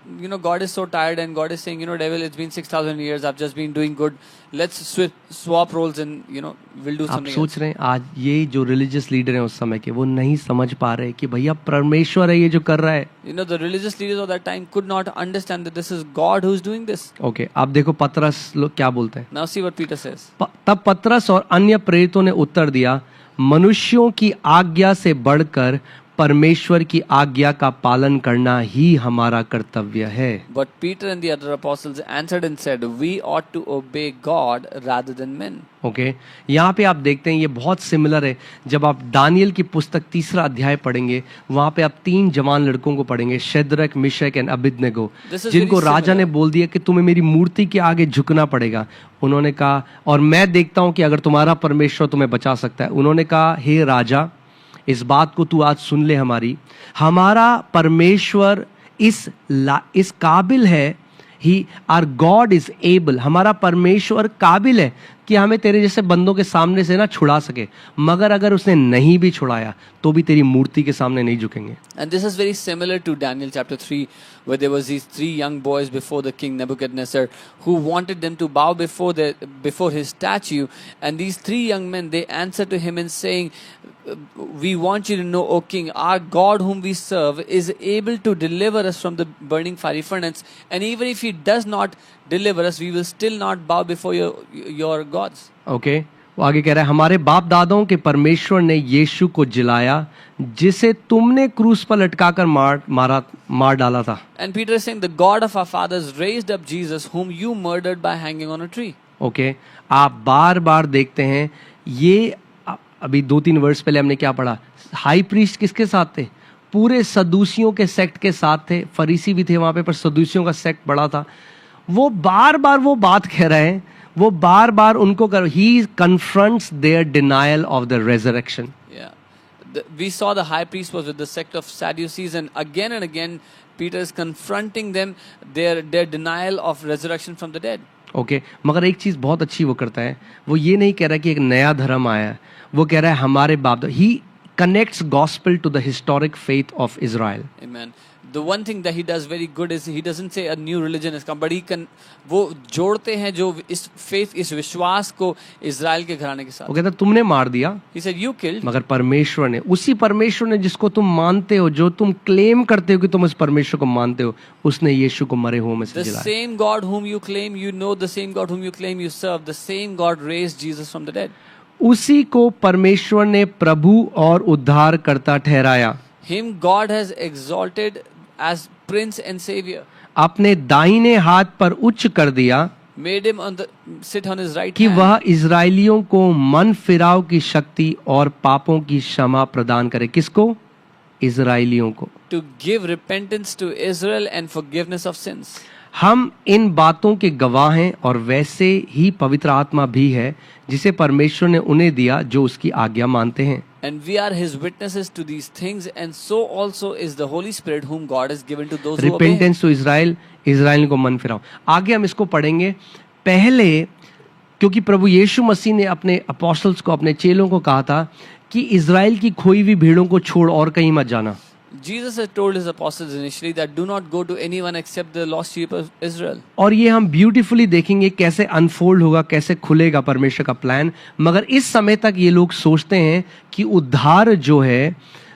God is so tired, and God is saying, devil, it's been 6,000 years, I've just been doing good. Let's swap roles and, we'll do something आप सोच रहे हैं आज ये जो religious leader हैं उस समय के, वो नहीं समझ पा रहे कि भैया परमेश्वर है ये जो कर रहा है. The religious leaders of that time could not understand that this is God who's doing this. Okay, आप देखो पतरस लोग क्या बोलते हैं. Now see what Peter says. तब पतरस और अन्य प्रेरितों ने उत्तर दिया, मनुष्यों की आज्ञा से बढ़कर परमेश्वर की आज्ञा का पालन करना ही हमारा कर्तव्य है. But Peter and the other apostles answered and said, we ought to obey God rather than men. Okay, यहाँ पे आप देखते हैं ये बहुत सिमिलर है. जब आप दानियल की पुस्तक 3 अध्याय पढ़ेंगे, वहाँ पे आप 3 जवान लड़कों को पढ़ेंगे, शद्रक, मिशक एंड अबेदनगो, जिनको राजा ने बोल दिया कि तुम्हें मेरी मूर्ति के आगे झुकना पड़ेगा. उन्होंने कहा और मैं देखता हूँ कि अगर तुम्हारा परमेश्वर तुम्हें बचा सकता है. उन्होंने कहा हे राजा, इस बात को तू आज सुन ले, हमारा परमेश्वर इस काबिल है, ही आर गॉड इज एबल, हमारा परमेश्वर काबिल है कि हमें तेरे जैसे बंदों के सामने से ना छुड़ा सके, मगर अगर उसने नहीं भी छुड़ाया तो भी तेरी मूर्ति के सामने नहीं झुकेंगे. And this is very similar to Daniel chapter 3, where there was these 3 young boys before the king Nebuchadnezzar who wanted them to bow before his statue, and these 3 young men, they answered to him in saying, we want you to know, O king, our God whom we serve is able to deliver us from the burning fiery furnace, and even if he does not deliver us, we will still not bow before your gods. Okay, वो आगे कह रहा है हमारे बाप दादाओं के परमेश्वर ने यीशु को जिलाया जिसे तुमने क्रूस पर लटकाकर मार डाला था. And Peter is saying the God of our fathers raised up Jesus whom you murdered by hanging on a tree. Okay, आप बार बार देखते हैं ये. अभी 2-3 वर्ष पहले हमने क्या पढ़ा, हाई प्रीस्ट किसके साथ थे, पूरे सदूसियों के सेक्ट के साथ थे. फरीसी भी थे वहां पे, पर सदूसियों का सेक्ट बड़ा था. वो बार बार वो बात कह रहे हैं, वो बार बार उनको he confronts their denial of the resurrection. Yeah, we saw the high priest was with the sect of Sadducees, and again Peter is confronting them, their denial of resurrection from the dead. Okay, मगर एक चीज बहुत अच्छी वो करता है, वो ये नहीं कह रहा कि एक नया धर्म आया है, वो कह रहा है हमारे बाप, he connects gospel to the historic faith of Israel. Amen. The one thing that he does very good is he doesn't say a new religion has come, but he can वो जोड़ते हैं जो इस faith, इस विश्वास को Israel के घराने के वो साथ. कहता तुमने मार दिया, He said you killed, मगर परमेश्वर ने, उसी परमेश्वर ने जिसको तुम मानते हो, जो तुम क्लेम करते हो कि तुम उस परमेश्वर को मानते हो, उसने यीशु को मरे हुओं में से the जिलाया. same God whom you claim you know, the same God whom you claim you serve, the same God raised Jesus from the dead. उसी को परमेश्वर ने प्रभु और उद्धारकर्ता ठहराया, Him God has exalted as Prince and Savior, अपने दाहिने हाथ पर उच्च कर दिया made him sit on his right कि hand, वह इजराइलियों को मन फिराव की शक्ति और पापों की क्षमा प्रदान करे. किसको? इजराइलियों को. to give repentance to Israel and forgiveness of sins. हम इन बातों के गवाह हैं और वैसे ही पवित्र आत्मा भी है जिसे परमेश्वर ने उन्हें दिया जो उसकी आज्ञा मानते हैं. And we are his witnesses to these things, and so also is the Holy Spirit whom God has given to those who obey him. Repentance to Israel, Israel को मन फिराओ. आगे हम इसको पढ़ेंगे. पहले क्योंकि प्रभु यीशु मसीह ने अपने अपोस्टल्स को, अपने चेलों को कहा था कि इजराइल की खोई हुई भीड़ों को छोड़ और कहीं मत जाना. Jesus had told his apostles initially that do not go to anyone except the lost sheep of Israel. और ये हम ब्यूटीफुली देखेंगे कैसे अनफोल्ड होगा, कैसे खुलेगा परमेश्वर का प्लान. मगर इस समय तक ये लोग सोचते हैं कि उद्धार जो है,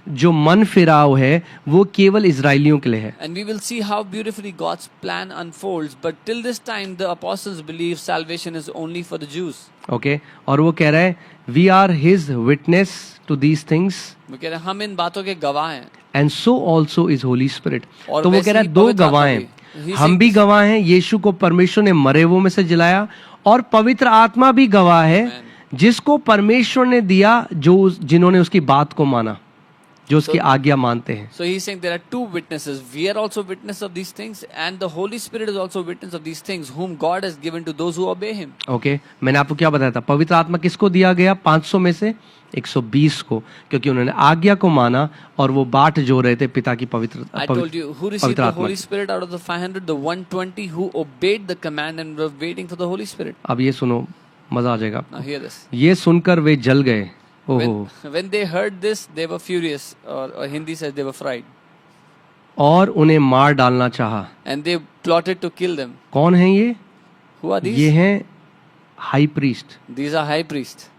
जो मन फिराव है, वो केवल इजराइलियों के लिए है. And we will see how beautifully God's plan unfolds. But till this time, the apostles believe salvation is only for the Jews. Okay और वो कह रहा है we are his witness to these things वो कह रहे हैं हम इन बातों के गवाह हैं. And so also is Holi spirit. और तो वो वैसे कह रहा ही है दो पवित्र गवाह आत्मा हैं. भी. He's हम saying भी this. गवाह हैं, यीशु को परमेश्वर ने मरे हुओं में से जिलाया, और पवित्र आत्मा भी गवाह है जिसको परमेश्वर ने दिया, जो जिन्होंने उसकी बात को माना, जो उसकी आज्ञा मानते हैं. So he's saying there are two witnesses. We are also witness of these things, and the Holy Spirit is also witness of these things, whom God has given to those who obey Him. Okay मैंने आपको क्या बताया था? पवित्र आत्मा किसको दिया गया? 500 में से 120 को, क्योंकि उन्होंने आज्ञा को माना और वो बाट जो रहे थे पिता की पवित्र I told you who received पवित्र the आत्मा Holy की. Spirit out of the 500, the 120 who obeyed the command and were waiting for the Holy Spirit. अब ये सुनो, मजा आ जाएगा. Now hear this. ये सुनकर वे जल गए. ओहो. When they heard this, they were furious, or Hindi says they were fried, और उन्हें मार डालना चाहा. and they plotted to kill them. कौन है ये? Who are these? ये हैं high priest. These are high priests.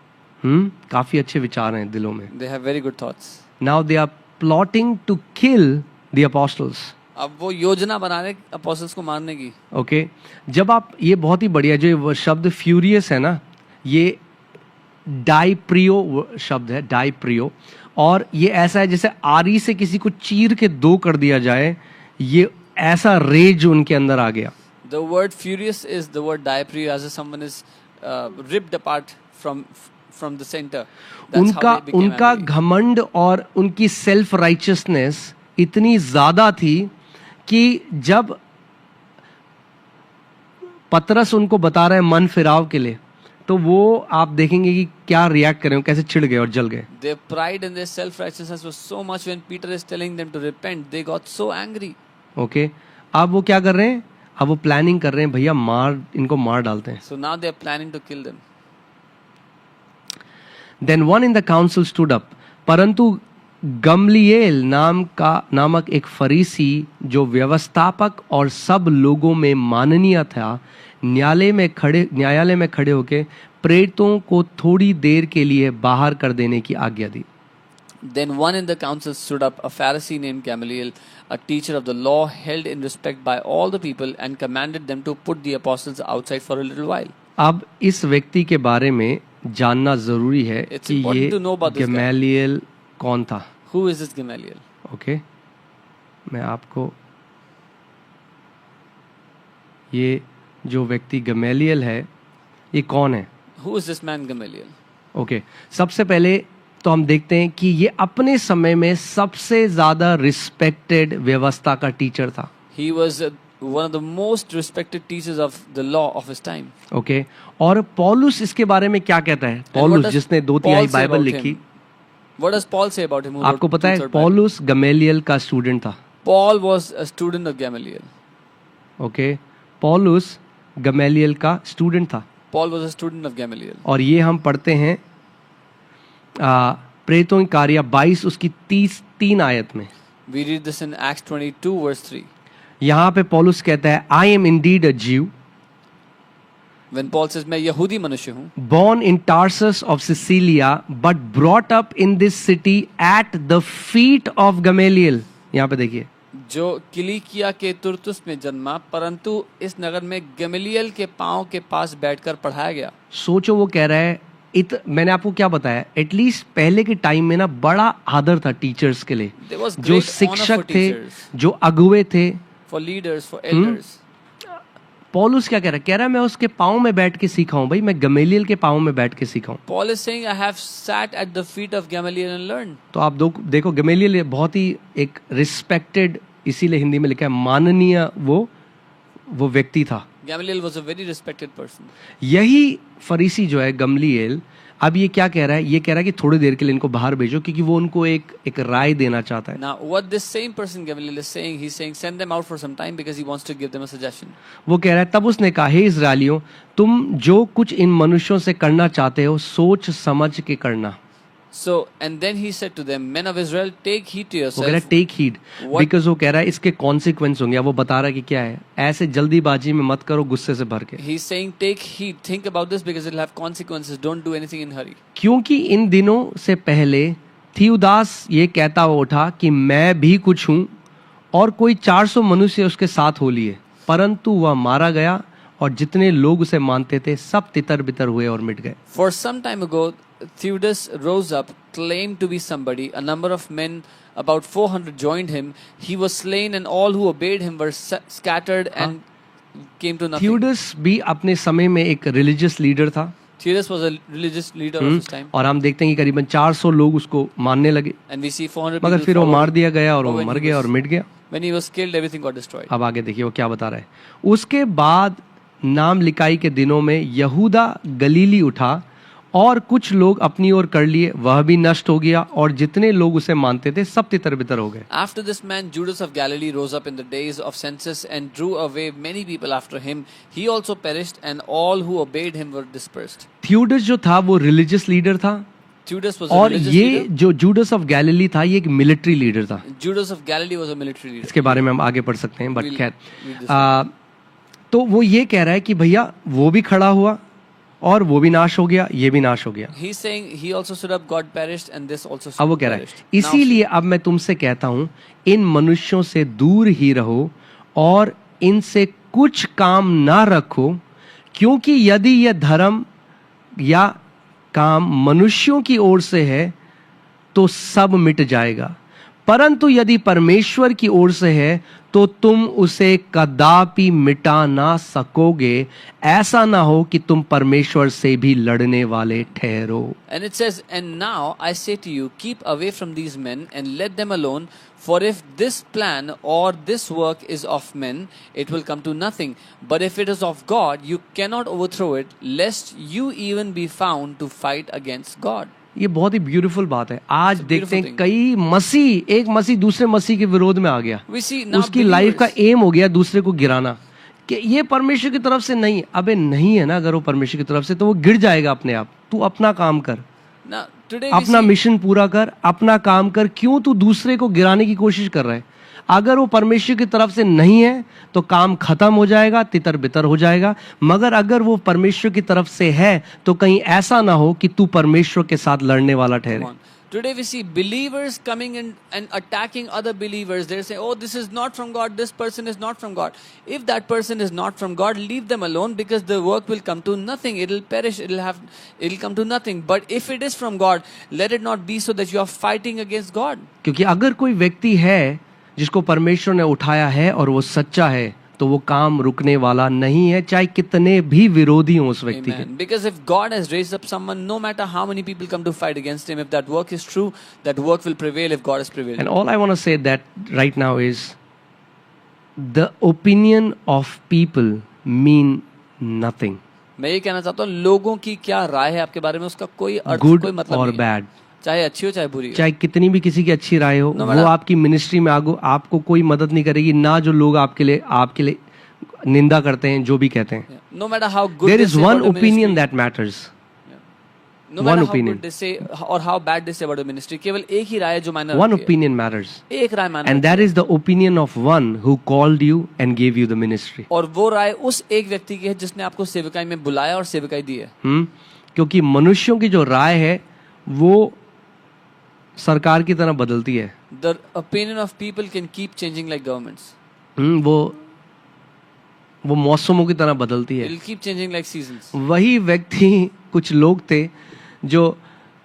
काफी अच्छे विचार हैं दिलों में. They have very good thoughts. Now they are plotting to kill the apostles. अब वो योजना बना रहे apostles को मारने की. ओके जब आप, ये बहुत ही बढ़िया, जो ये शब्द फ्यूरियस है ना, ये डाइप्रियो शब्द है, डाइप्रियो. और ये ऐसा है जैसे आरी से किसी को चीर के दो कर दिया जाए, ये ऐसा रेज उनके अंदर आ गया. The word furious is the word diaprio, as if someone is ripped apart from the center. That's उनका how they became उनका angry. घमंड और उनकी सेल्फ राइचियसनेस इतनी ज्यादा थी कि जब पतरस उनको बता रहे हैं मन फिराव के लिए, तो वो आप देखेंगे कि क्या रिएक्ट करें, कैसे चिढ़ गए और जल गए. Their pride and their self-righteousness was so much when Peter is telling them to repent, they got so angry. Okay अब वो क्या कर रहे हैं? अब वो प्लानिंग कर रहे हैं, भैया इनको मार डालते हैं. So now they are planning to kill them. Then one in the council stood up. परंतु गमलिएल नामक एक फरीसी, जो व्यवस्थापक और सब लोगों में माननीय था, न्यायालय में खड़े होके प्रेरितों को थोड़ी देर के लिए बाहर कर देने की आज्ञा दी. Then one in the council stood up, a Pharisee named Gamaliel, a teacher of the law, held in respect by all the people, and commanded them to put the apostles outside for a little while. अब इस व्यक्ति के बारे में जानना जरूरी है It's कि important ये to know about this guy. Gamaliel कौन था. Who is this Gamaliel? Okay मैं आपको, ये जो व्यक्ति गमलीएल है, ये कौन है? Who is this man Gamaliel? Okay सबसे पहले तो हम देखते हैं कि ये अपने समय में सबसे ज्यादा रिस्पेक्टेड व्यवस्था का टीचर था. He was one of the most respected teachers of the law of his time. Okay और पौलुस इसके बारे में क्या कहता है? पौलुस जिसने 2/3 बाइबल लिखी. What does Paul say about him? आपको पता है पौलुस गमलीएल का स्टूडेंट था. Paul was a student of Gamaliel. Okay पौलुस गमलीएल का स्टूडेंट था. Paul was a student of Gamaliel. और ये हम पढ़ते हैं प्रेरितों की कार्य 22 उसकी 3 आयत में We read this in Acts 22 verse 3. यहाँ पे पौलुस कहता है, आई एम इंडीड अ ज्यू, When Paul says मैं यहूदी मनुष्य हूँ, born in Tarsus of Cilicia, but brought up in this city at the feet of Gamaliel. यहाँ पे देखिए, जो किलिकिया के तुर्तुस में जन्मा, परंतु इस नगर में गमलीएल के पांव के पास बैठकर पढ़ाया गया। सोचो वो कह रहा है, मैंने आपको क्या बताया, एटलीस्ट पहले के टाइम में ना बड़ा आदर था टीचर्स के लिए, There was जो great honor for शिक्षक थे, teachers, जो अगुवे थे। for leaders, for elders. पौलुस क्या कह रहा है? कह रहा है मैं उसके पाँव में बैठ के सीखा हूँ भाई, मैं गमेलियल के पाँव में बैठ के सीखा हूँ। Paul is saying, I have sat at the feet of Gamaliel and learned. तो आप देखो गमेलियल बहुत ही एक रिस्पेक्टेड, इसीलिए हिंदी में लिखा है माननीय वो व्यक्ति था। Gamaliel was a very respected person. यही फरीसी जो है गमलीएल, अब ये क्या कह रहा है? ये कह रहा है कि थोड़ी देर के लिए इनको बाहर भेजो, क्योंकि वो उनको एक राय देना चाहता है। Now, what this same person Gamaliel is saying, he's saying send them out for some time because he wants to give them a suggestion. वो कह रहा है, तब उसने कहा, हे इस्राएलियों, तुम जो कुछ इन मनुष्यों से करना चाहते हो सोच समझ के करना। So, and then he said to them, men of Israel, take heed to वो कह रहा है yourself. Take heed, What- because वो कह रहा है इसके कॉन्सिक्वेंस होंगे। अब वो बता रहा है कि क्या है, ऐसे जल्दीबाजी में मत करो गुस्से से भर के, He's saying, take heed, think about this because it'll have consequences. Don't do anything in hurry. क्योंकि इन दिनों से पहले थियुदास ये कहता हुआ उठा कि मैं भी कुछ हूँ, और कोई 400 मनुष्य उसके साथ हो लिए, परंतु वह मारा गया और जितने लोग उसे मानते थे सब तितर बितर हुए और मिट गए। For some time ago, Theudas rose up, claimed to be somebody. A number of men, about 400, joined him. He was slain, and all who obeyed him were scattered and came to nothing. थियुदस भी अपने समय में एक religious leader था, Theudas was a religious leader of his time, और हम देखते हैं कि करीबन 400 लोग उसको मानने लगे, and we see 400 मगर people फिर वो followed मार him. दिया गया और But वो when मर he गया was- और मिट गया। When he was killed, everything got destroyed. अब आगे देखिए वो क्या बता रहा है। उसके बाद नाम लिकाई के दिनों में यहूदा गलीली उठा और कुछ लोग अपनी ओर कर लिए, वह भी नष्ट हो गया, और जितने लोग उसे मानते थे सब तितर बितर हो गए। After this man, Judas of Galilee rose up in the days of census and drew away many people after him. He also perished, and all who obeyed him were dispersed. थियुदस जो था वो रिलीजियस लीडर था, Judas was a और religious ये leader. जो Judas of Galilee था ये एक मिलिट्री लीडर था। Judas of Galilee was a military leader. इसके बारे में हम आगे पढ़ सकते हैं, बट We'll खैर read this तो वो ये कह रहा है कि भैया वो भी खड़ा हुआ और वो भी नाश हो गया, ये भी नाश हो गया। He's saying he also stood up, God perished, and this also अब वो कह रहा है, perished. Now, इसीलिए अब मैं तुमसे कहता हूं इन मनुष्यों से दूर ही रहो और इनसे कुछ काम ना रखो, क्योंकि यदि यह धर्म या काम मनुष्यों की ओर से है तो सब मिट जाएगा, परंतु यदि परमेश्वर की ओर से है तो तुम उसे कदापि मिटा ना सकोगे। ऐसा ना हो कि तुम परमेश्वर से भी लड़ने वाले ठहरो। And it says, and now I say to you, keep away from these men and let them alone. For if this plan or this work is of men, it will come to nothing. But if it is of God, you cannot overthrow it, lest you even be found to fight against God. ये बहुत ही beautiful बात है। आज It's a देखते हैं beautiful कई मसीह, एक मसीह दूसरे मसीह के विरोध में आ गया, We see now उसकी लाइफ का believers- एम हो गया दूसरे को गिराना, कि ये परमेश्वर की तरफ से नहीं। अबे नहीं है ना, अगर वो परमेश्वर की तरफ से तो वो गिर जाएगा अपने आप। तू अपना काम कर, Now, today we अपना see, मिशन पूरा कर, अपना काम कर। क्यों तू दूसरे को गिराने की कोशिश कर रहा है? अगर वो परमेश्वर की तरफ से नहीं है तो काम खत्म हो जाएगा, तितर बितर हो जाएगा। मगर अगर वो परमेश्वर की तरफ से है तो कहीं ऐसा ना हो कि तू परमेश्वर के साथ लड़ने वाला ठहरे। Come on. Today we see believers coming in and attacking other believers. They're saying, oh, this is not from God, this person is not from God. If that person is not from God, leave them alone because the work will come to nothing. It'll perish, it'll come to nothing. But if it is from God, let it not be so that you are fighting against God. क्योंकि अगर कोई व्यक्ति है जिसको परमेश्वर ने उठाया है और वो सच्चा है तो वो काम रुकने वाला नहीं है, चाहे कितने भी विरोधी हों उस व्यक्ति के। Amen. Because if God has raised up someone, no matter how many people come to fight against him, if that work is true, that work will prevail if God has prevailed. And all I want to say that right now is the opinion of people mean nothing, मैं ये कहना चाहता हूँ, लोगों की क्या राय है आपके बारे में, उसका कोई अर्थ, good कोई मतलब or नहीं है। bad, चाहे अच्छी हो चाहे बुरी हो। चाहे कितनी भी किसी की अच्छी राय हो, No वो matter- आपकी मिनिस्ट्री में आपको कोई मदद नहीं करेगी, ना जो लोग आपके लिए निंदा करते हैं, जो भी कहते हैं। No matter how good There they is say one about the opinion ministry, that matters. No One matter how opinion. good they say or how bad they say about the ministry, केवल एक ही राय है जो मायने One रखती है। opinion matters. एक राय मायने And रखती that है। is the opinion of one who called you and gave you the ministry. और वो राय उस एक व्यक्ति की है जिसने आपको सेवकाई में बुलाया और सेवकाई दी है। क्योंकि मनुष्यों की जो राय है वो सरकार की तरह बदलती है। The opinion of people can keep changing like governments. वो मौसमों की तरह बदलती It है। will keep changing like seasons. वही व्यक्ति कुछ लोग थे जो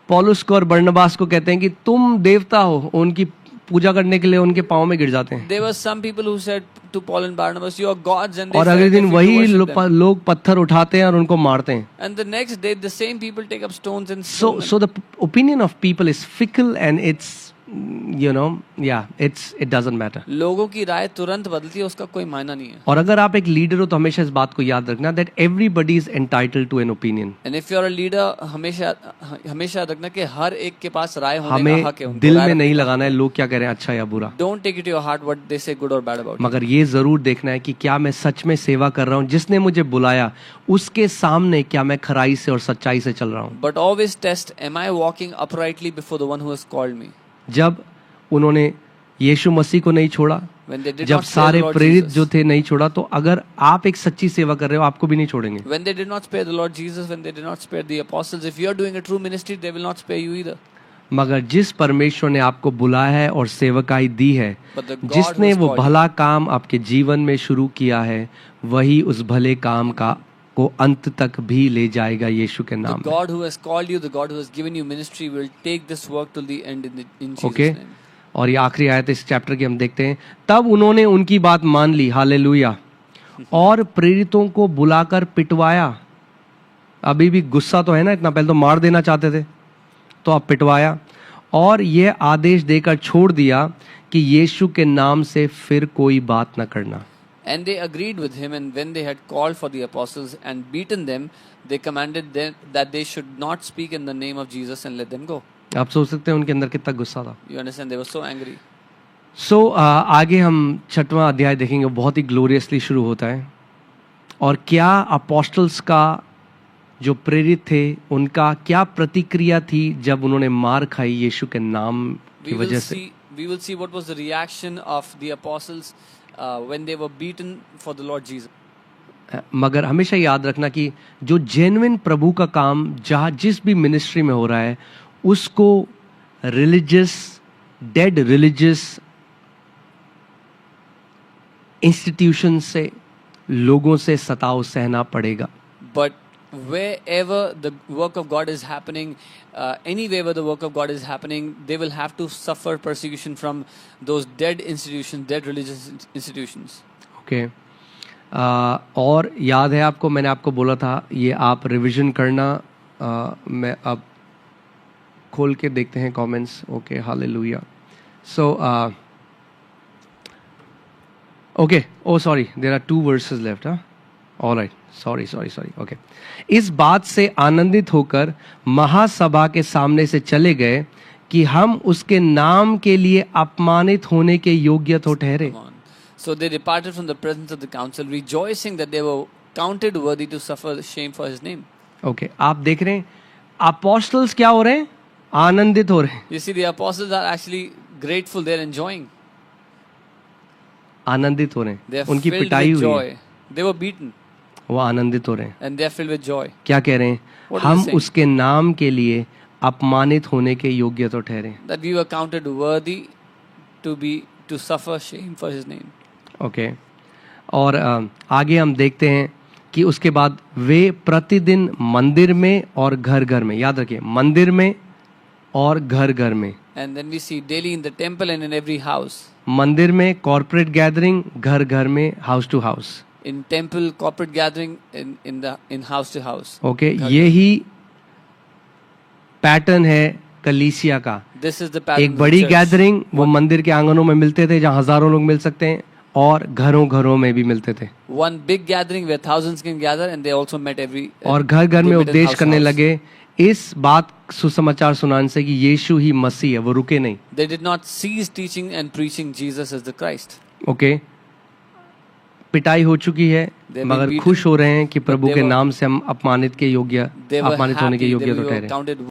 पौलुस को और बरनबास को कहते हैं कि तुम देवता हो, उनकी पूजा करने के लिए उनके पाँव में गिर जाते हैं। There were some people who said to Paul and Barnabas, "You are gods," and they और fell अगले दिन off into वही worship them. लोग पत्थर उठाते हैं और उनको मारते हैं। And the next day, the same people take up stones and So stone them. the opinion of people is fickle and it's it doesn't matter. लोगों की राय तुरंत बदलती है, उसका कोई मायना नहीं है। और अगर आप एक लीडर हो तो हमेशा इस बात को याद रखना that everybody is entitled to an opinion. And if you are a leader, हमेशा रखना कि हर एक के पास राय होने का हमें हक है। उनको दिल राय में रखने नहीं का लगाना है लोग क्या कह रहे हैं, अच्छा या बुरा। Don't take it to your heart what they say good or bad about you. मगर ये जरूर देखना है कि क्या मैं सच में सेवा कर रहा हूँ, जिसने मुझे बुलाया उसके सामने क्या मैं खराई से और सच्चाई से चल रहा हूँ। But always test, am I walking uprightly before the one who has called me? जब उन्होंने यीशु मसीह को नहीं छोड़ा, When they did जब not spare सारे the Lord प्रेरित Jesus. जो थे नहीं छोड़ा, तो अगर आप एक सच्ची सेवा कर रहे हो आपको भी नहीं छोड़ेंगे। When they did not spare the Lord Jesus, when they did not spare the apostles, if you are doing a true ministry, they will not spare you either. मगर जिस परमेश्वर ने आपको बुलाया है और सेवकाई दी है, But the God जिसने who has वो called भला काम आपके जीवन में शुरू किया है, वही उस भले काम का को अंत तक भी ले जाएगा यीशु के The नाम में। God who has called you, the God who has given you ministry, will take this work till the end in Jesus' okay name. और ये आखिरी आयत इस चैप्टर की हम देखते हैं। तब उन्होंने उनकी बात मान ली, हालेलुया, और प्रेरितों को बुलाकर पिटवाया। अभी भी गुस्सा तो है ना इतना, पहले तो मार देना चाहते थे, तो अब पिटवाया और ये आदेश देकर छोड़ दिया कि यीशु के नाम से फिर कोई बात न करना। And they agreed with him, and when they had called for the apostles and beaten them, they commanded them that they should not speak in the name of Jesus and let them go. आप सोच सकते हैं उनके अंदर कितना गुस्सा था। You understand? They were so angry. आगे हम 6वां अध्याय देखेंगे, बहुत ही ग्लोरियसली शुरू होता है। और क्या अपोस्टल्स का जो प्रेरित थे उनका क्या प्रतिक्रिया थी जब उन्होंने मार खाई यीशु के नाम की वजह से। We will see what was the reaction of the apostles when they were beaten for the Lord Jesus. मगर हमेशा याद रखना कि जो जेन्युइन प्रभु का काम जहाँ जिस भी मिनिस्ट्री में हो रहा है, उसको डेड रिलीजियस इंस्टीट्यूशन से, लोगों से सताव सहना पड़ेगा। But wherever the work of God is happening, anywhere the work of God is happening, they will have to suffer persecution from those dead institutions, dead religious institutions. Okay और याद है आपको, मैंने आपको बोला था ये आप रिवीजन करना। मैं अब खोल के देखते हैं comments. Okay, hallelujah. So okay, oh sorry, there are 2 verses left. Alright, sorry. Okay, इस बात से आनंदित होकर महासभा के सामने से चले गए कि हम उसके नाम के लिए अपमानित होने के योग्य तो ठहरे। Come on. So they departed from the presence of the council, rejoicing that they were counted worthy to suffer shame for his name. Okay, आप देख रहे हैं अपोस्टल्स क्या हो रहे हैं, आनंदित हो रहे हैं। You see, the apostles are actually grateful; they're enjoying. आनंदित हो रहे They हैं, are उनकी filled पिटाई with हुई joy. है, They were beaten, वो आनंदित हो रहे हैं। and they are filled with joy. क्या कह रहे हैं, What is हम he saying? उसके नाम के लिए अपमानित होने के योग्य तो ठहरे। That we were counted worthy to suffer shame for his name. Okay, और आगे हम देखते हैं कि उसके बाद वे प्रतिदिन मंदिर में और घर घर में, याद रखिए मंदिर में और घर घर में, And then we see daily in the temple and in every house. मंदिर में कॉर्पोरेट गैदरिंग, घर घर में house to house. In temple, corporate gathering, in house to house. Okay, यही पैटर्न है कलीसिया का। This is the pattern. एक of the बड़ी church. गैदरिंग वो मंदिर के आंगनों में मिलते थे जहाँ हजारों लोग मिल सकते हैं, और घरों घरों में भी मिलते थे। One big gathering where thousands can gather, and they also met every. और घर घर they में met in उपदेश house करने house. लगे इस बात सुसमाचार सुनाने से कि यीशु ही मसीह है, वो रुके नहीं। They did not cease teaching and preaching Jesus as the Christ. Okay, पिटाई हो चुकी है, They've been मगर beaten, खुश हो रहे हैं कि प्रभु they के were- नाम से हम अपमानित they were होने के happy, योग्य they तो were ठहरे। counted